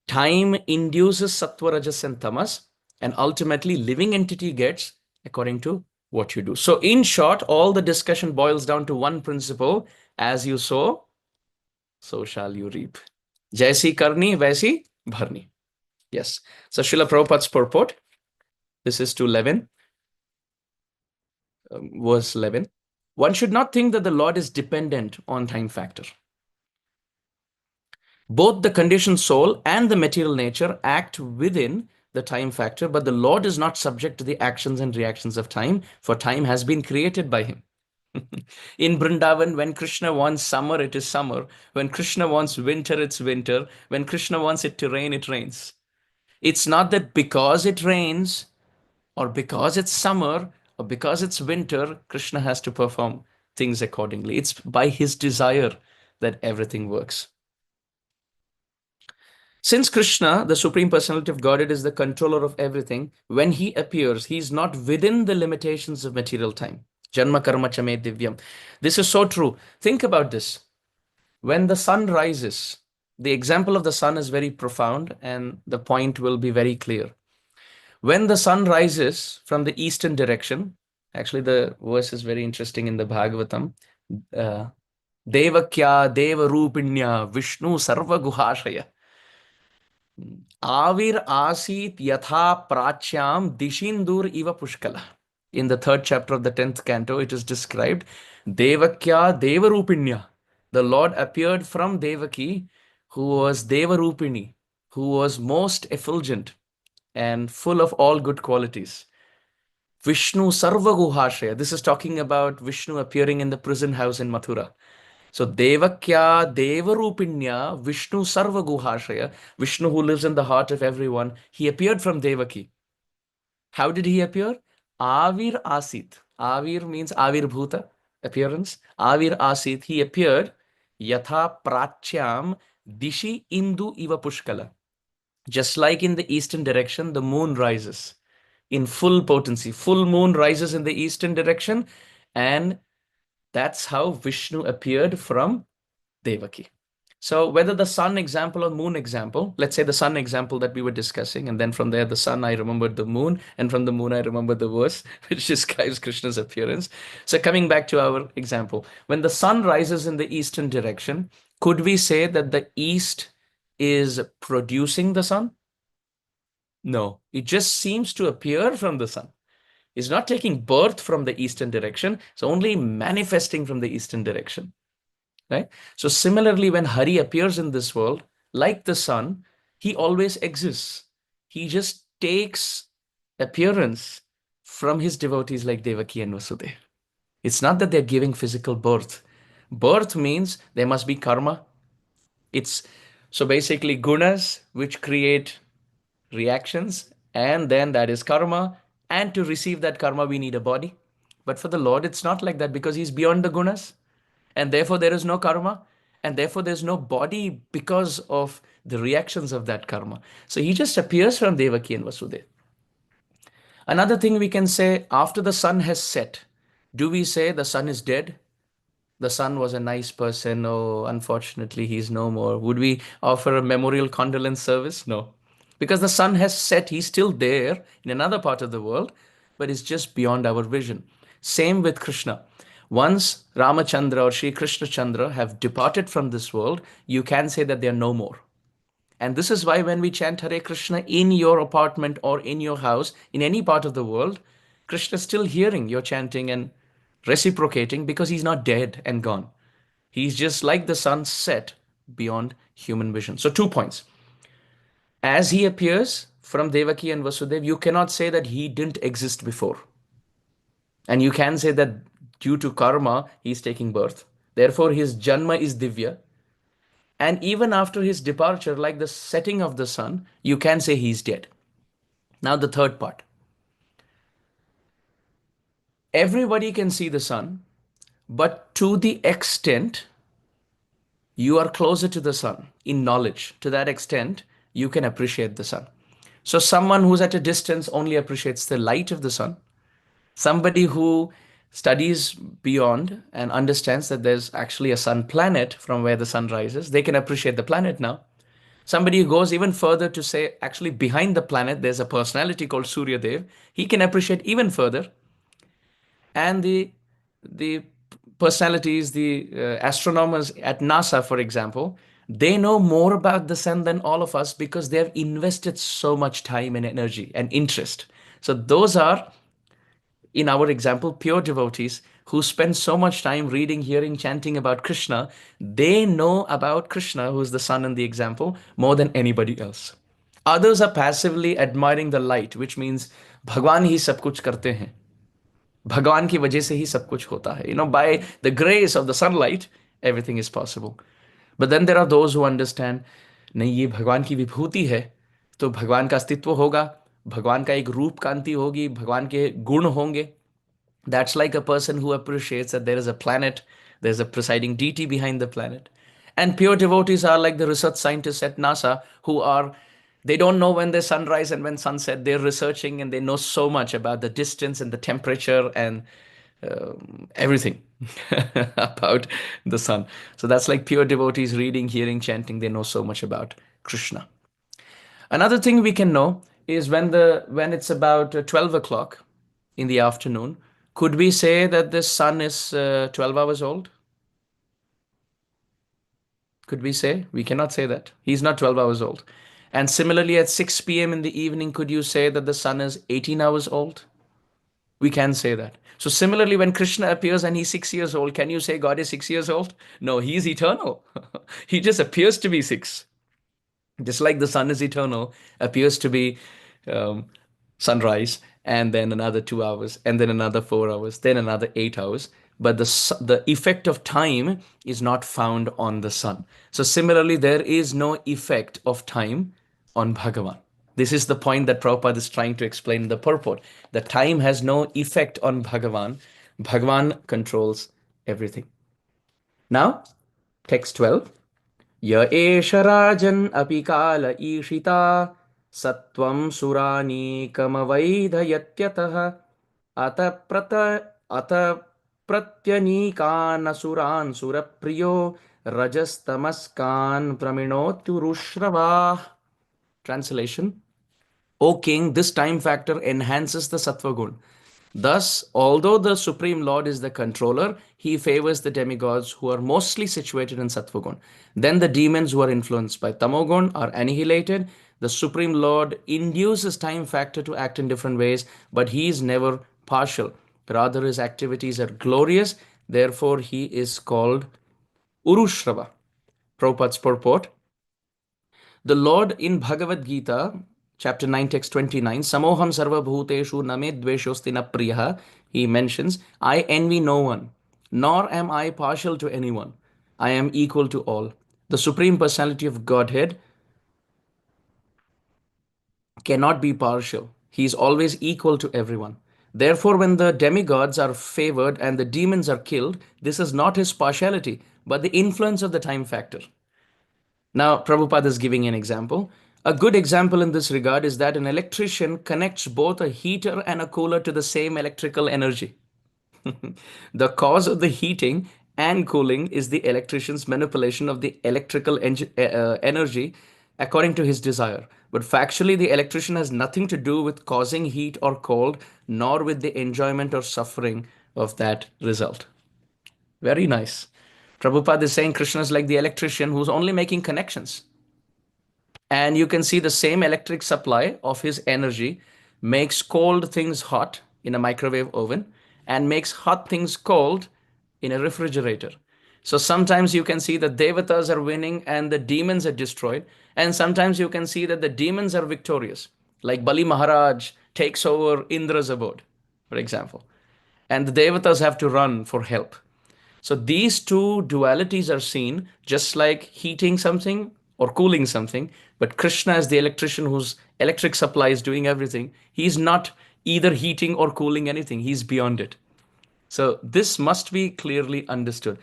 Time induces sattva, rajas, and tamas, and ultimately living entity gets according to what you do. So in short, all the discussion boils down to one principle: as you sow, so shall you reap. Jaisi karni, vaisi bharni. Yes. So Srila Prabhupada's purport, this is to 11, verse 11. One should not think that the Lord is dependent on time factor. Both the conditioned soul and the material nature act within the time factor, but the Lord is not subject to the actions and reactions of time, for time has been created by him. In Vrindavan, when Krishna wants summer, it is summer. When Krishna wants winter, it's winter. When Krishna wants it to rain, it rains. It's not that because it rains or because it's summer or because it's winter, Krishna has to perform things accordingly. It's by his desire that everything works. Since Krishna, the Supreme Personality of Godhead, is the controller of everything, when he appears, he is not within the limitations of material time. Janma karma chame divyam. This is so true. Think about this. When the sun rises, the example of the sun is very profound and the point will be very clear. When the sun rises from the eastern direction, actually the verse is very interesting in the Bhagavatam. Devakya Deva Rupinya Vishnu Sarva Guhashaya. Avir Asit Yatha Prachyam Dishindur Iva Pushkala. In the third chapter of the 10th canto, it is described Devakya Deva Rupinya. The Lord appeared from Devaki, who was Deva Rupini, who was most effulgent and full of all good qualities. Vishnu Sarva Guhashaya. This is talking about Vishnu appearing in the prison house in Mathura. So Devakya Devarupinya Vishnu Sarva Guhashaya. Vishnu, who lives in the heart of everyone, he appeared from Devaki. How did he appear? Avir Asit. Avir means Avir Bhuta, appearance. Avir Asit. He appeared Yatha Prachyam Dishi Indu Iva Pushkala. Just like in the eastern direction, the moon rises in full potency. Full moon rises in the eastern direction, and that's how Vishnu appeared from Devaki. So whether the sun example or moon example, let's say the sun example that we were discussing, and then from there the sun, I remembered the moon, and from the moon I remembered the verse which describes Krishna's appearance. So coming back to our example, when the sun rises in the eastern direction, could we say that the east is producing the sun? No, it just seems to appear from the sun. It's not taking birth from the eastern direction. It's only manifesting from the eastern direction, right? So similarly, when Hari appears in this world, like the sun, he always exists. He just takes appearance from his devotees like Devaki and Vasudeva. It's not that they're giving physical birth. Birth means there must be karma. It's so basically gunas which create reactions, and then that is karma. And to receive that karma, we need a body. But for the Lord, it's not like that because he's beyond the gunas. And therefore, there is no karma. And therefore, there's no body because of the reactions of that karma. So he just appears from Devaki and Vasudeva. Another thing we can say, after the sun has set, do we say the sun is dead? The son was a nice person. Oh, unfortunately, he's no more. Would we offer a memorial condolence service? No. Because the sun has set, he's still there in another part of the world, but it's just beyond our vision. Same with Krishna. Once Ramachandra or Sri Krishna Chandra have departed from this world, you can say that they are no more. And this is why when we chant Hare Krishna in your apartment or in your house, in any part of the world, Krishna is still hearing your chanting and reciprocating because he's not dead and gone. He's just like the sun set beyond human vision. So, 2 points. As he appears from Devaki and Vasudev, you cannot say that he didn't exist before. And you can say that due to karma, he's taking birth. Therefore, his Janma is Divya. And even after his departure, like the setting of the sun, you can say he's dead. Now, the third part. Everybody can see the sun, but to the extent you are closer to the sun in knowledge, to that extent, you can appreciate the sun. So, someone who's at a distance only appreciates the light of the sun. Somebody who studies beyond and understands that there's actually a sun planet from where the sun rises, they can appreciate the planet now. Somebody who goes even further to say, actually, behind the planet, there's a personality called Surya Dev. He can appreciate even further. And the personalities, the astronomers at NASA, for example, they know more about the sun than all of us because they have invested so much time and energy and interest. So those are, in our example, pure devotees who spend so much time reading, hearing, chanting about Krishna. They know about Krishna, who is the sun in the example, more than anybody else. Others are passively admiring the light, which means भगवान ही सब कुछ करते हैं. भगवान की वजह से ही सब कुछ होता है. By the grace of the sunlight, everything is possible. But then there are those who understand, नहीं, ये भगवान की विभूति है, तो भगवान का अस्तित्व होगा, भगवान का एक रूप कांति होगी, भगवान के गुण होंगे. That's like a person who appreciates that there is a planet, there's a presiding deity behind the planet. And pure devotees are like the research scientists at NASA who are, they don't know when the sunrise and when sunset. They're researching and they know so much about the distance and the temperature and everything about the sun. So that's like pure devotees reading, hearing, chanting. They know so much about Krishna. Another thing we can know is when it's about 12 o'clock in the afternoon, could we say that the sun is 12 hours old? Could we say? We cannot say that. He's not 12 hours old. And similarly, at 6 p.m. in the evening, could you say that the sun is 18 hours old? We can say that. So similarly, when Krishna appears and he's 6 years old, can you say God is 6 years old? No, he's eternal. He just appears to be 6. Just like the sun is eternal, appears to be sunrise, and then another 2 hours, and then another 4 hours, then another 8 hours. But the effect of time is not found on the sun. So similarly, there is no effect of time on Bhagavan. This is the point that Prabhupada is trying to explain in the purport. The time has no effect on Bhagavan. Bhagavan controls everything. Now, text 12. य एष राजन् अपि काल ईशिता सत्वं सुरानीकमवैधयत्यतः अत प्रत्यनीकान् सुरप्रियो रजस्तमस्कान् प्रमिणोत्युरुश्रवाः. Translation: O king, this time factor enhances the sattva gun. Thus, although the Supreme Lord is the controller, he favors the demigods who are mostly situated in Sattvagun. Then the demons who are influenced by Tamogun are annihilated. The Supreme Lord induces time factor to act in different ways, but he is never partial. Rather, his activities are glorious. Therefore, he is called Urushrava. Prabhupada's purport. The Lord in Bhagavad Gita, chapter 9, text 29, Samoham sarva bhuteshu name dveshosti na priyaha, he mentions, I envy no one, nor am I partial to anyone. I am equal to all. The Supreme Personality of Godhead cannot be partial. He is always equal to everyone. Therefore, when the demigods are favored and the demons are killed, this is not his partiality, but the influence of the time factor. Now, Prabhupada is giving an example. A good example in this regard is that an electrician connects both a heater and a cooler to the same electrical energy. The cause of the heating and cooling is the electrician's manipulation of the electrical energy according to his desire. But factually, the electrician has nothing to do with causing heat or cold, nor with the enjoyment or suffering of that result. Very nice. Prabhupada is saying Krishna is like the electrician who's only making connections. And you can see the same electric supply of his energy makes cold things hot in a microwave oven and makes hot things cold in a refrigerator. So sometimes you can see the devatas are winning and the demons are destroyed. And sometimes you can see that the demons are victorious. Like Bali Maharaj takes over Indra's abode, for example. And the devatas have to run for help. So these two dualities are seen just like heating something or cooling something. But Krishna is the electrician whose electric supply is doing everything. He's not either heating or cooling anything, he's beyond it. So this must be clearly understood.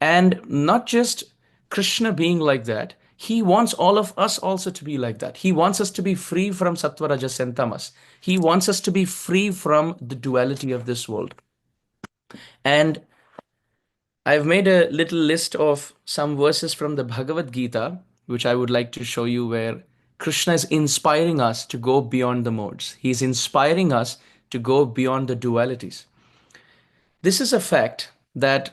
And not just Krishna being like that, he wants all of us also to be like that. He wants us to be free from sattva, rajas, and tamas. He wants us to be free from the duality of this world. And I've made a little list of some verses from the Bhagavad Gita, which I would like to show you, where Krishna is inspiring us to go beyond the modes. He's inspiring us to go beyond the dualities. This is a fact that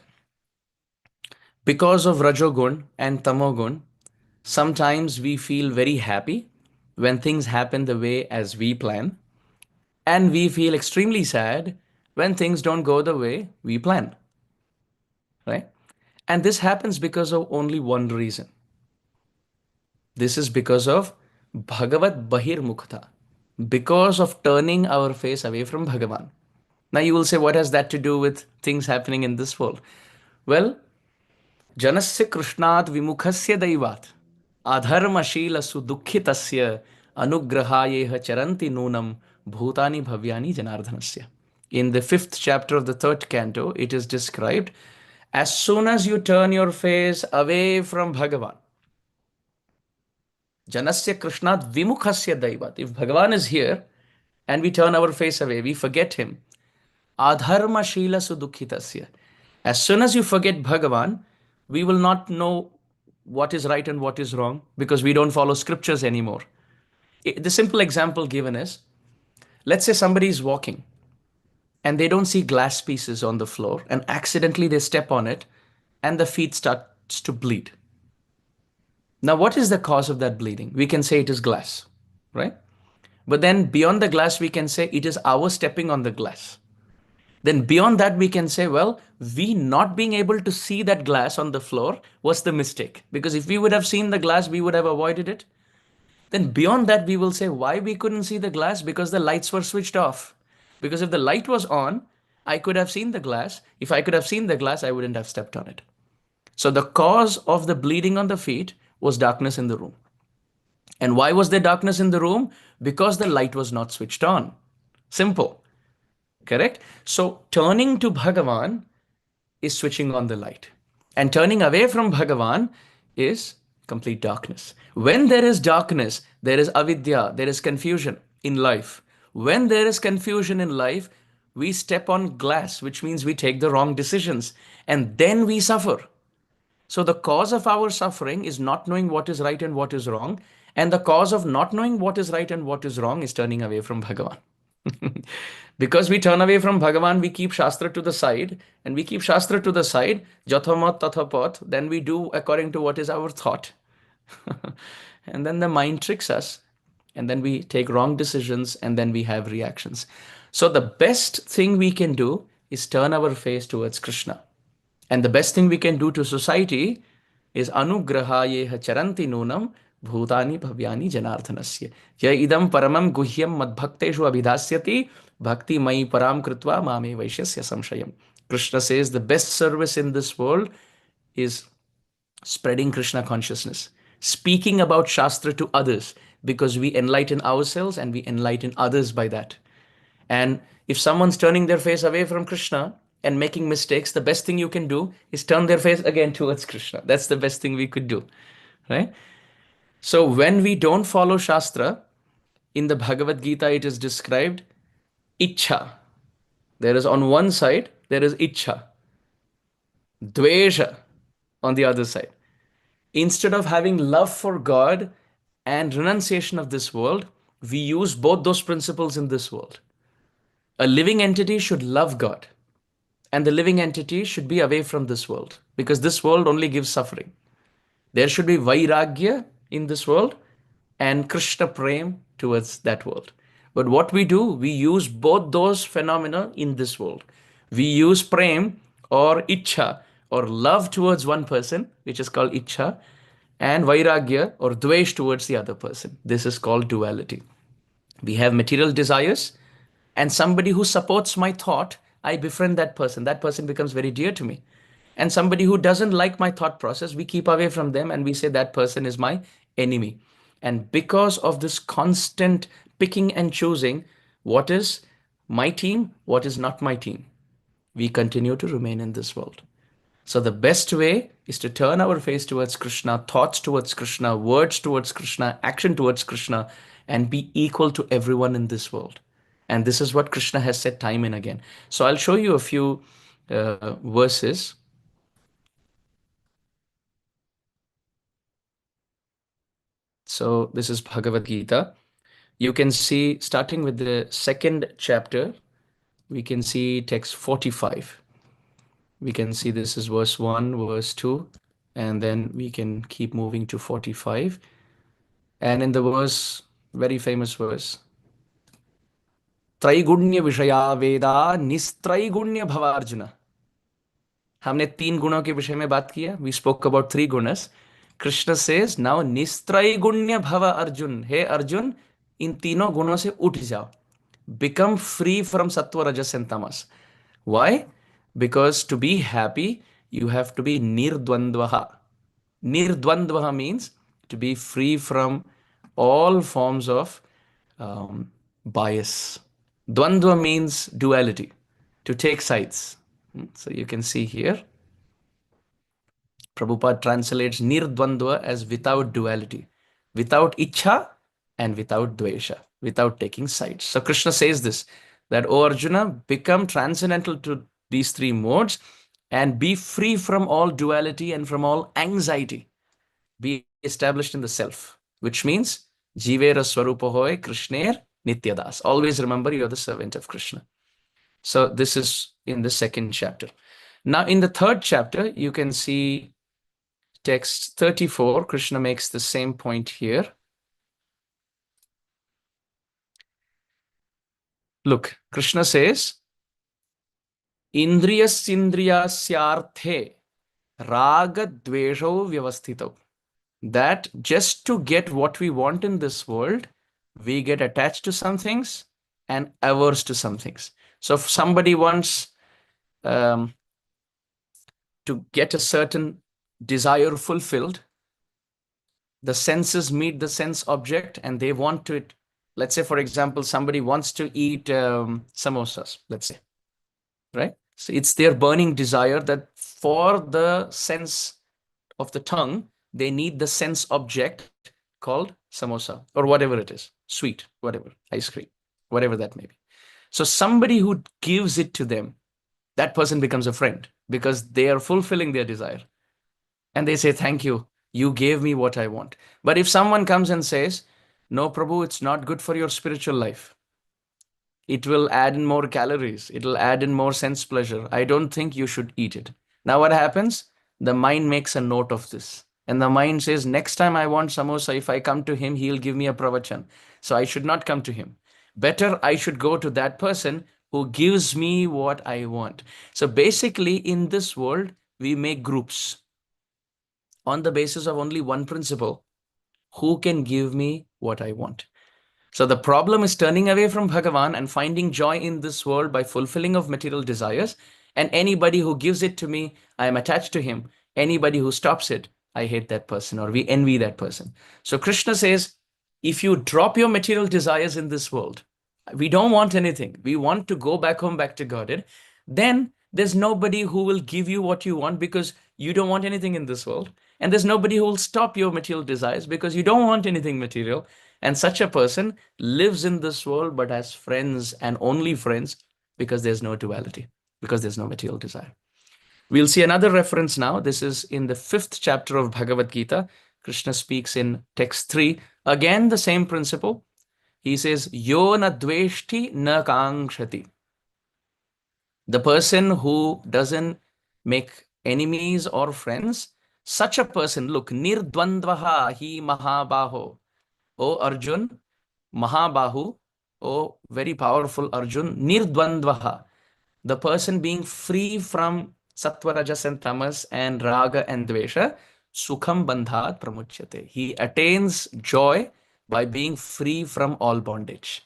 because of Rajogun and Tamogun, sometimes we feel very happy when things happen the way as we plan, and we feel extremely sad when things don't go the way we plan, right? And this happens because of only one reason. This is because of Bhagavat Bahirmukta, because of turning our face away from Bhagavan. Now you will say, what has that to do with things happening in this world? Well, Janasya Krishnat Vimukhasya Daivat Adharmashila Sudukhitasya Anugrahayeha Charanti Nunam Bhutani Bhavyani Janardhanasya. In the 5th chapter of the 3rd canto, it is described as soon as you turn your face away from Bhagavan, Janasya Krishnat Vimukhasya Daivat. If Bhagavan is here and we turn our face away, we forget him. Adharma Shila Sudukhitasya. As soon as you forget Bhagavan, we will not know what is right and what is wrong because we don't follow scriptures anymore. The simple example given is, let's say somebody is walking and they don't see glass pieces on the floor and accidentally they step on it and the feet starts to bleed. Now, what is the cause of that bleeding? We can say it is glass, right? But then beyond the glass, we can say it is our stepping on the glass. Then beyond that, we can say, well, we not being able to see that glass on the floor was the mistake. Because if we would have seen the glass, we would have avoided it. Then beyond that, we will say why we couldn't see the glass, because the lights were switched off. Because if the light was on, I could have seen the glass. If I could have seen the glass, I wouldn't have stepped on it. So the cause of the bleeding on the feet was darkness in the room. And why was there darkness in the room? Because the light was not switched on. Simple. Correct? So turning to Bhagavan is switching on the light. And turning away from Bhagavan is complete darkness. When there is darkness, there is avidya, there is confusion in life. When there is confusion in life, we step on glass, which means we take the wrong decisions, and then we suffer. So the cause of our suffering is not knowing what is right and what is wrong. And the cause of not knowing what is right and what is wrong is turning away from Bhagavan. Because we turn away from Bhagavan, we keep Shastra to the side, and we keep Shastra to the side, Jathamat Tathapat, then we do according to what is our thought. And then the mind tricks us, and then we take wrong decisions, and then we have reactions. So the best thing we can do is turn our face towards Krishna. And the best thing we can do to society is anugrahayeha charanti nunam bhutani bhavyani janardhanasya. Ya idam paramam guhyam madbhakteshu abhidasyati bhakti mai param kritva mame vaishyasya samshayam. Krishna says the best service in this world is spreading Krishna consciousness, speaking about Shastra to others, because we enlighten ourselves and we enlighten others by that. And if someone's turning their face away from Krishna and making mistakes, the best thing you can do is turn their face again towards Krishna. That's the best thing we could do, right? So when we don't follow Shastra, in the Bhagavad Gita, it is described Ichha. There is on one side, there is Ichha, Dvesha on the other side. Instead of having love for God and renunciation of this world, we use both those principles in this world. A living entity should love God, and the living entity should be away from this world because this world only gives suffering. There should be Vairagya in this world and Krishna Prem towards that world. But what we do, we use both those phenomena in this world. We use Prem or Ichha or love towards one person, which is called Ichha, and Vairagya or Dvesh towards the other person. This is called duality. We have material desires, and somebody who supports my thought, I befriend that person. That person becomes very dear to me. And somebody who doesn't like my thought process, we keep away from them and we say that person is my enemy. And because of this constant picking and choosing, what is my team, what is not my team, we continue to remain in this world. So the best way is to turn our face towards Krishna, thoughts towards Krishna, words towards Krishna, action towards Krishna, and be equal to everyone in this world. And this is what Krishna has said time and again. So I'll show you a few verses. So this is Bhagavad Gita. You can see, starting with the second chapter, we can see text 45. We can see this is verse 1, verse 2, and then we can keep moving to 45. And in the verse, very famous verse, त्रैगुण्य विषया वेदा निस्त्रैगुण्य भवार्जुन. हमने तीन गुणों के विषय में बात किया. We spoke about three gunas. Krishna says, now निस्त्रैगुण्य भव अर्जुन. हे अर्जुन, इन तीनों गुणों से उठ जाओ. Become free from sattva, rajas and tamas. Why? Because to be happy, you have to be nirdvandvaha. Nirdvandvaha means to be free from all forms of bias. Dvandva means duality, to take sides. So you can see here, Prabhupada translates nirdvandva as without duality, without ichha and without dvesha, without taking sides. So Krishna says this, that, O Arjuna, become transcendental to these three modes and be free from all duality and from all anxiety. Be established in the self, which means Jivera Swarupa hoy Krishner Nityadas. Always remember you're the servant of Krishna. So this is in the second chapter. Now in the third chapter, you can see text 34. Krishna makes the same point here. Look, Krishna says, Indriyasyarthe raga dvesho vyavasthito. That just to get what we want in this world, we get attached to some things and averse to some things. So if somebody wants to get a certain desire fulfilled, the senses meet the sense object and they want to, let's say, for example, somebody wants to eat samosas, let's say, right? So it's their burning desire that for the sense of the tongue, they need the sense object called samosa or whatever it is, sweet, whatever, ice cream, whatever that may be. So somebody who gives it to them, that person becomes a friend because they are fulfilling their desire. And they say, thank you, you gave me what I want. But if someone comes and says, no, Prabhu, it's not good for your spiritual life. It will add in more calories. It'll add in more sense pleasure. I don't think you should eat it. Now what happens? The mind makes a note of this. And the mind says, next time I want samosa, if I come to him, he'll give me a pravachan. So I should not come to him. Better I should go to that person who gives me what I want. So basically in this world, we make groups on the basis of only one principle. Who can give me what I want? So the problem is turning away from Bhagavan and finding joy in this world by fulfilling of material desires. And anybody who gives it to me, I am attached to him. Anybody who stops it, I hate that person or we envy that person. So Krishna says, if you drop your material desires in this world, we don't want anything. We want to go back home, back to Godhead. Then There's nobody who will give you what you want because you don't want anything in this world. And there's nobody who will stop your material desires because you don't want anything material. And such a person lives in this world but has friends and only friends because there's no duality, because there's no material desire. We'll see another reference now. This is in the 5th chapter of Bhagavad Gita. Krishna speaks in text 3. Again, the same principle. He says, Yo na dveshti na kangshati. The person who doesn't make enemies or friends, such a person, look, nirdvandvaha hi mahabaho. O Arjun, Mahabahu, O very powerful Arjun, nirdvandvaha. The person being free from sattva, rajas, and tamas, and raga and dvesha, sukham bandhat pramuchyate. He attains joy by being free from all bondage.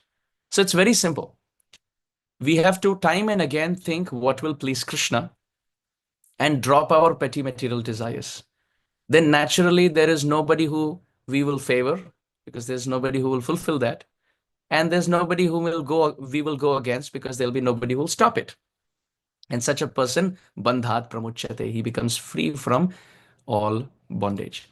So it's very simple. We have to time and again think what will please Krishna and drop our petty material desires. Then naturally there is nobody who we will favor because there's nobody who will fulfill that. And there's nobody who we will go against because there'll be nobody who will stop it. And such a person, bandhat pramuchyate, he becomes free from all bondage.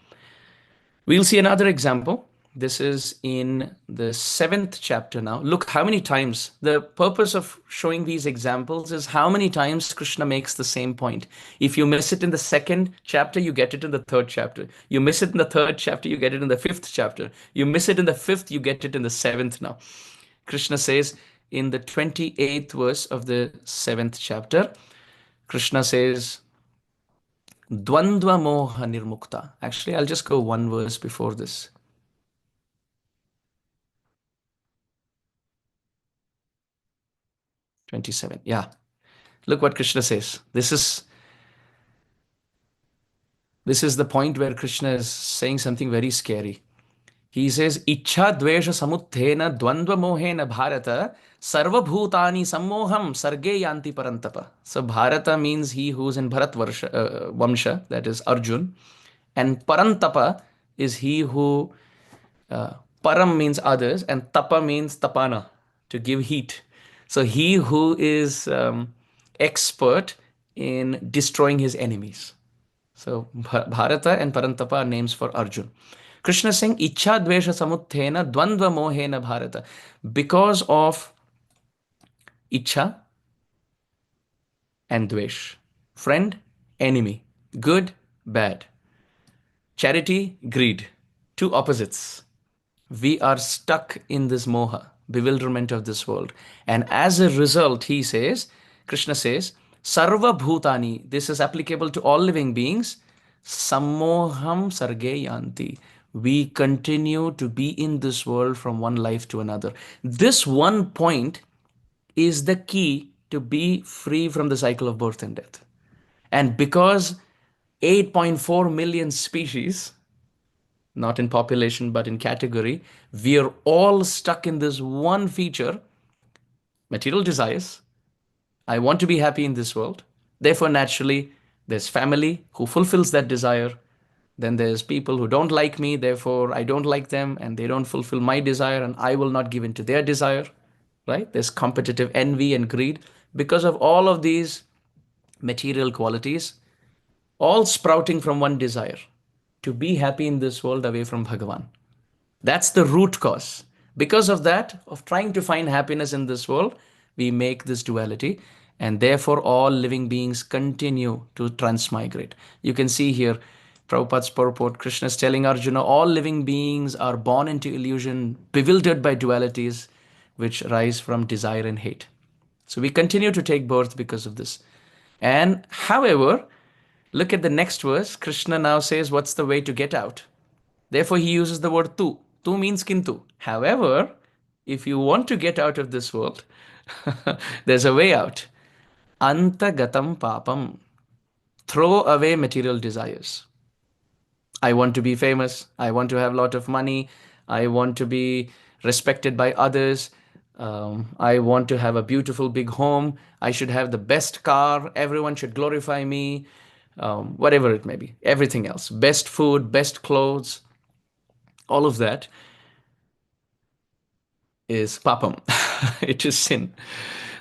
We'll see another example. This is in the 7th chapter now. Look how many times. The purpose of showing these examples is how many times Krishna makes the same point. If you miss it in the 2nd chapter, you get it in the 3rd chapter. You miss it in the 3rd chapter, you get it in the 5th chapter. You miss it in the 5th, you get it in the 7th now. Krishna says in the 28th verse of the 7th chapter, Krishna says, Dvandva moha nirmukta. Actually, I'll just go one verse before this. 27. Yeah. Look what Krishna says. This is the point where Krishna is saying something very scary. He says, Ichha dvesha samuthena dvandva mohena bharata sarva bhutani sammoham sarge yanti parantapa. So Bharata means he who's in Bharat Vamsha, that is Arjun. And Parantapa is he who, Param means others, and Tapa means Tapana, to give heat. So he who is expert in destroying his enemies. So Bharata and Parantapa are names for Arjun. Krishna is saying, Ichha dvesha samuthena dvandva mohena Bharata. Because of Ichha and dvesh. Friend, enemy. Good, bad. Charity, greed. Two opposites. We are stuck in this moha, bewilderment of this world. And as a result, he says, Krishna says, Sarva Bhutani, this is applicable to all living beings, Sammoham Sarge Yanti. We continue to be in this world from one life to another. This one point is the key to be free from the cycle of birth and death. And because 8.4 million species, not in population, but in category, we are all stuck in this one feature, material desires. I want to be happy in this world. Therefore, naturally, there's family who fulfills that desire. Then there's people who don't like me, therefore I don't like them, and they don't fulfill my desire, and I will not give in to their desire, right? There's competitive envy and greed. Because of all of these material qualities, all sprouting from one desire, to be happy in this world away from Bhagavan. That's the root cause. Because of that, of trying to find happiness in this world, we make this duality, and therefore all living beings continue to transmigrate. You can see here, Prabhupada's purport, Krishna is telling Arjuna, all living beings are born into illusion, bewildered by dualities, which rise from desire and hate. So we continue to take birth because of this. And however, look at the next verse. Krishna now says, what's the way to get out? Therefore, he uses the word tu. Tu means kintu. However, if you want to get out of this world, there's a way out. Antagatam papam. Throw away material desires. I want to be famous. I want to have a lot of money. I want to be respected by others. I want to have a beautiful big home. I should have the best car. Everyone should glorify me. Whatever it may be. Everything else. Best food, best clothes. All of that is papam. It is sin.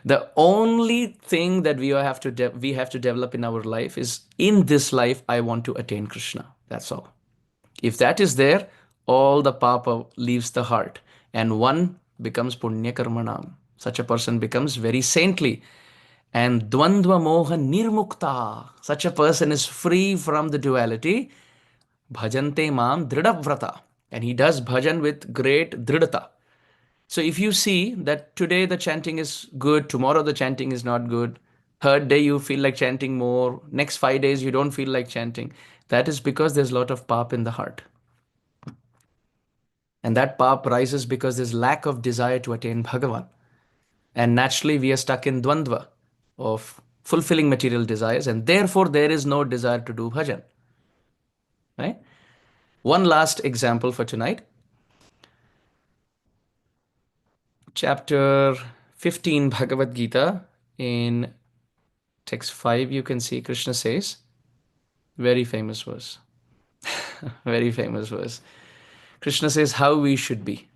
The only thing that we have to develop in our life is, in this life I want to attain Krishna. That's all. If that is there, all the papa leaves the heart and one becomes punya karmanam. Such a person becomes very saintly. And dvandva moha nirmukta. Such a person is free from the duality. Bhajante mam dridhavrata. And he does bhajan with great dridhata. So if you see that today the chanting is good, tomorrow the chanting is not good, third day you feel like chanting more, next 5 days you don't feel like chanting, that is because there's a lot of pap in the heart. And that pap rises because there's lack of desire to attain Bhagavan. And naturally we are stuck in dvandva of fulfilling material desires, and therefore there is no desire to do bhajan. Right? One last example for tonight. Chapter 15 Bhagavad Gita, in text 5, you can see Krishna says, very famous verse, very famous verse. Krishna says how we should be.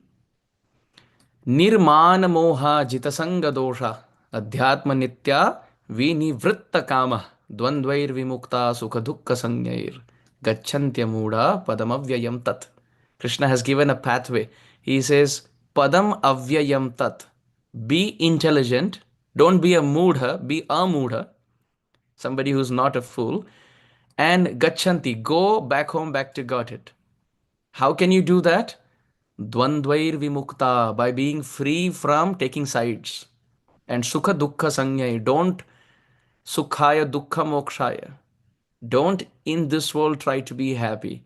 Nirmana moha jitasanga dosha adhyatma nitya vinivritta kama dvandvair vimukta sukha dukkha sanyair gacchantya muda padam avyayam tat. Krishna has given a pathway. He says, padam avyayam tat. Be intelligent. Don't be a mudha, be a mudha, somebody who's not a fool. And gachanti, go back home, back to Godhead. How can you do that? Dvandvair vimukta, by being free from taking sides. And sukha dukkha sanyai, don't sukhaya dukkha mokshaya. Don't in this world try to be happy.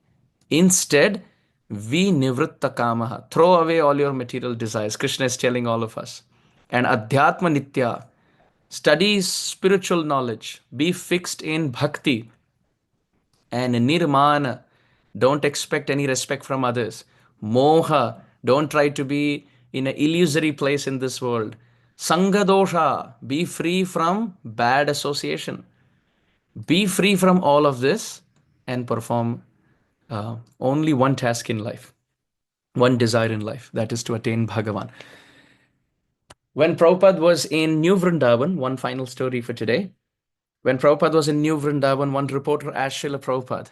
Instead, vinivritta kamaha, throw away all your material desires. Krishna is telling all of us. And adhyatma nitya, study spiritual knowledge, be fixed in bhakti. And nirmana, don't expect any respect from others. Moha, don't try to be in an illusory place in this world. Sangha dosha, be free from bad association. Be free from all of this and perform only one task in life, one desire in life, that is to attain Bhagavan. When Prabhupada was in New Vrindavan, one final story for today. When Prabhupada was in New Vrindavan, one reporter asked Srila Prabhupada,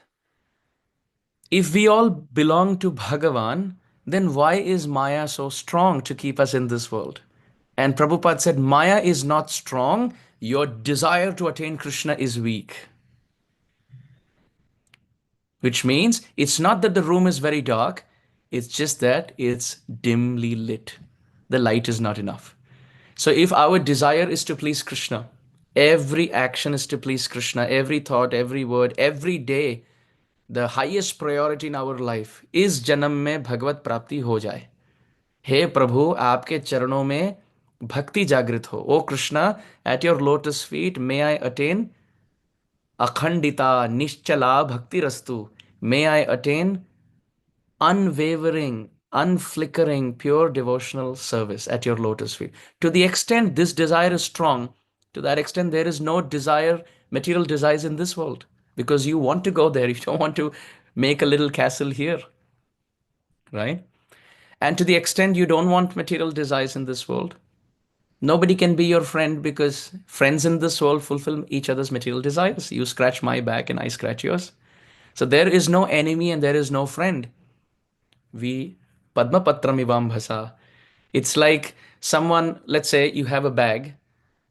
if we all belong to Bhagavan, then why is Maya so strong to keep us in this world? And Prabhupada said, Maya is not strong, your desire to attain Krishna is weak. Which means it's not that the room is very dark, it's just that it's dimly lit. The light is not enough. So if our desire is to please Krishna, every action is to please Krishna, every thought, every word, every day, the highest priority in our life is janam mein bhagavad prapti ho jaye. हे प्रभु आपके चरणों में भक्ति जागृत हो. ओ Krishna, at your lotus feet may I attain अखंडिता निश्चला भक्तिरस्तु. May I attain unwavering, unflickering, pure devotional service at your lotus feet. To the extent this desire is strong, to that extent there is no desire, material desires in this world, because you want to go there. You don't want to make a little castle here, right? And to the extent you don't want material desires in this world, nobody can be your friend, because friends in this world fulfill each other's material desires. You scratch my back and I scratch yours. So there is no enemy and there is no friend. We Padma Patram Ivam Bhasa. It's like someone, let's say you have a bag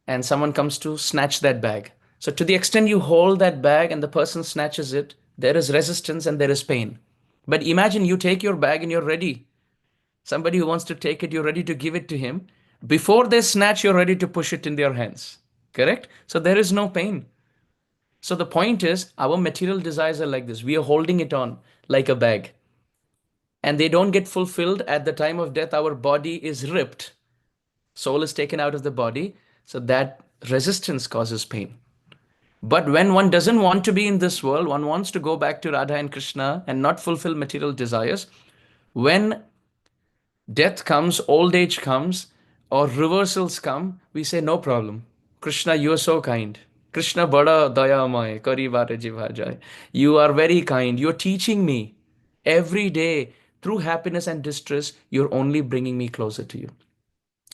and someone comes to snatch that bag. So to the extent you hold that bag and the person snatches it, there is resistance and there is pain. But imagine you take your bag and you're ready. Somebody who wants to take it, you're ready to give it to him. Before they snatch, you're ready to push it in their hands. Correct? So there is no pain. So the point is, our material desires are like this. We are holding it on like a bag. And they don't get fulfilled at the time of death. Our body is ripped. Soul is taken out of the body. So that resistance causes pain. But when one doesn't want to be in this world, one wants to go back to Radha and Krishna and not fulfill material desires. When death comes, old age comes, or reversals come, we say, no problem. Krishna, you are so kind. Krishna bada dayamay, kari vare jiva jai. You are very kind. You're teaching me every day through happiness and distress. You're only bringing me closer to you.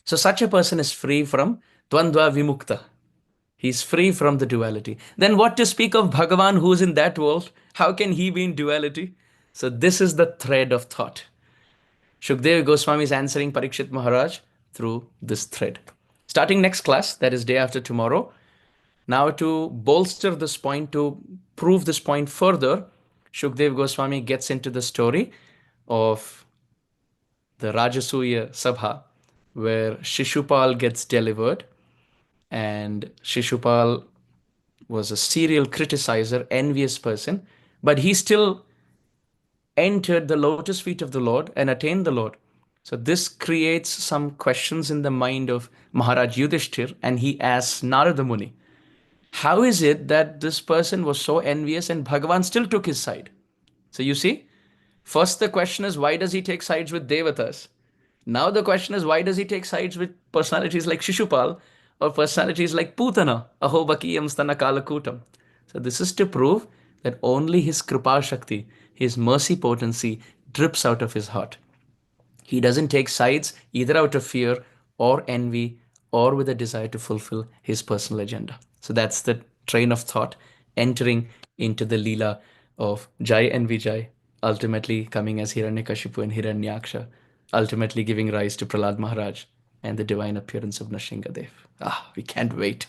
So such a person is free from Dvandva Vimukta. He's free from the duality. Then what to speak of Bhagavan who's in that world? How can he be in duality? So this is the thread of thought. Shukdev Goswami is answering Parikshit Maharaj through this thread. Starting next class, that is day after tomorrow. Now to bolster this point, to prove this point further, Shukdev Goswami gets into the story of the Rajasuya Sabha, where Shishupal gets delivered, and Shishupal was a serial criticizer, envious person, but he still entered the lotus feet of the Lord and attained the Lord. So this creates some questions in the mind of Maharaj Yudhishthir, and he asks Narada Muni, how is it that this person was so envious and Bhagavan still took his side? So you see, first the question is, why does he take sides with Devatas? Now the question is, why does he take sides with personalities like Shishupal or personalities like Putana, Ahobakiyam Stana Kalakutam? So this is to prove that only his Kripa Shakti, his mercy potency, drips out of his heart. He doesn't take sides either out of fear or envy or with a desire to fulfill his personal agenda. So that's the train of thought entering into the Leela of Jai and Vijay, ultimately coming as Hiranyakashipu and Hiranyaksha, ultimately giving rise to Prahlad Maharaj and the divine appearance of Nrsingadev. We can't wait.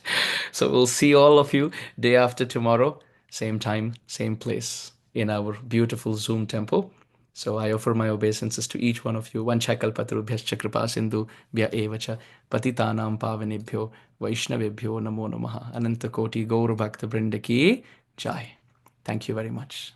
So we'll see all of you day after tomorrow, same time, same place, in our beautiful Zoom temple. So I offer my obeisances to each one of you. Vanchakalpatarubhyascha kripa sindhu bhya evacha patitanam pavanebhyo vaishnavebhyo namo namaha. Ananta koti gaur bhakta brinda ki jai. Thank you very much.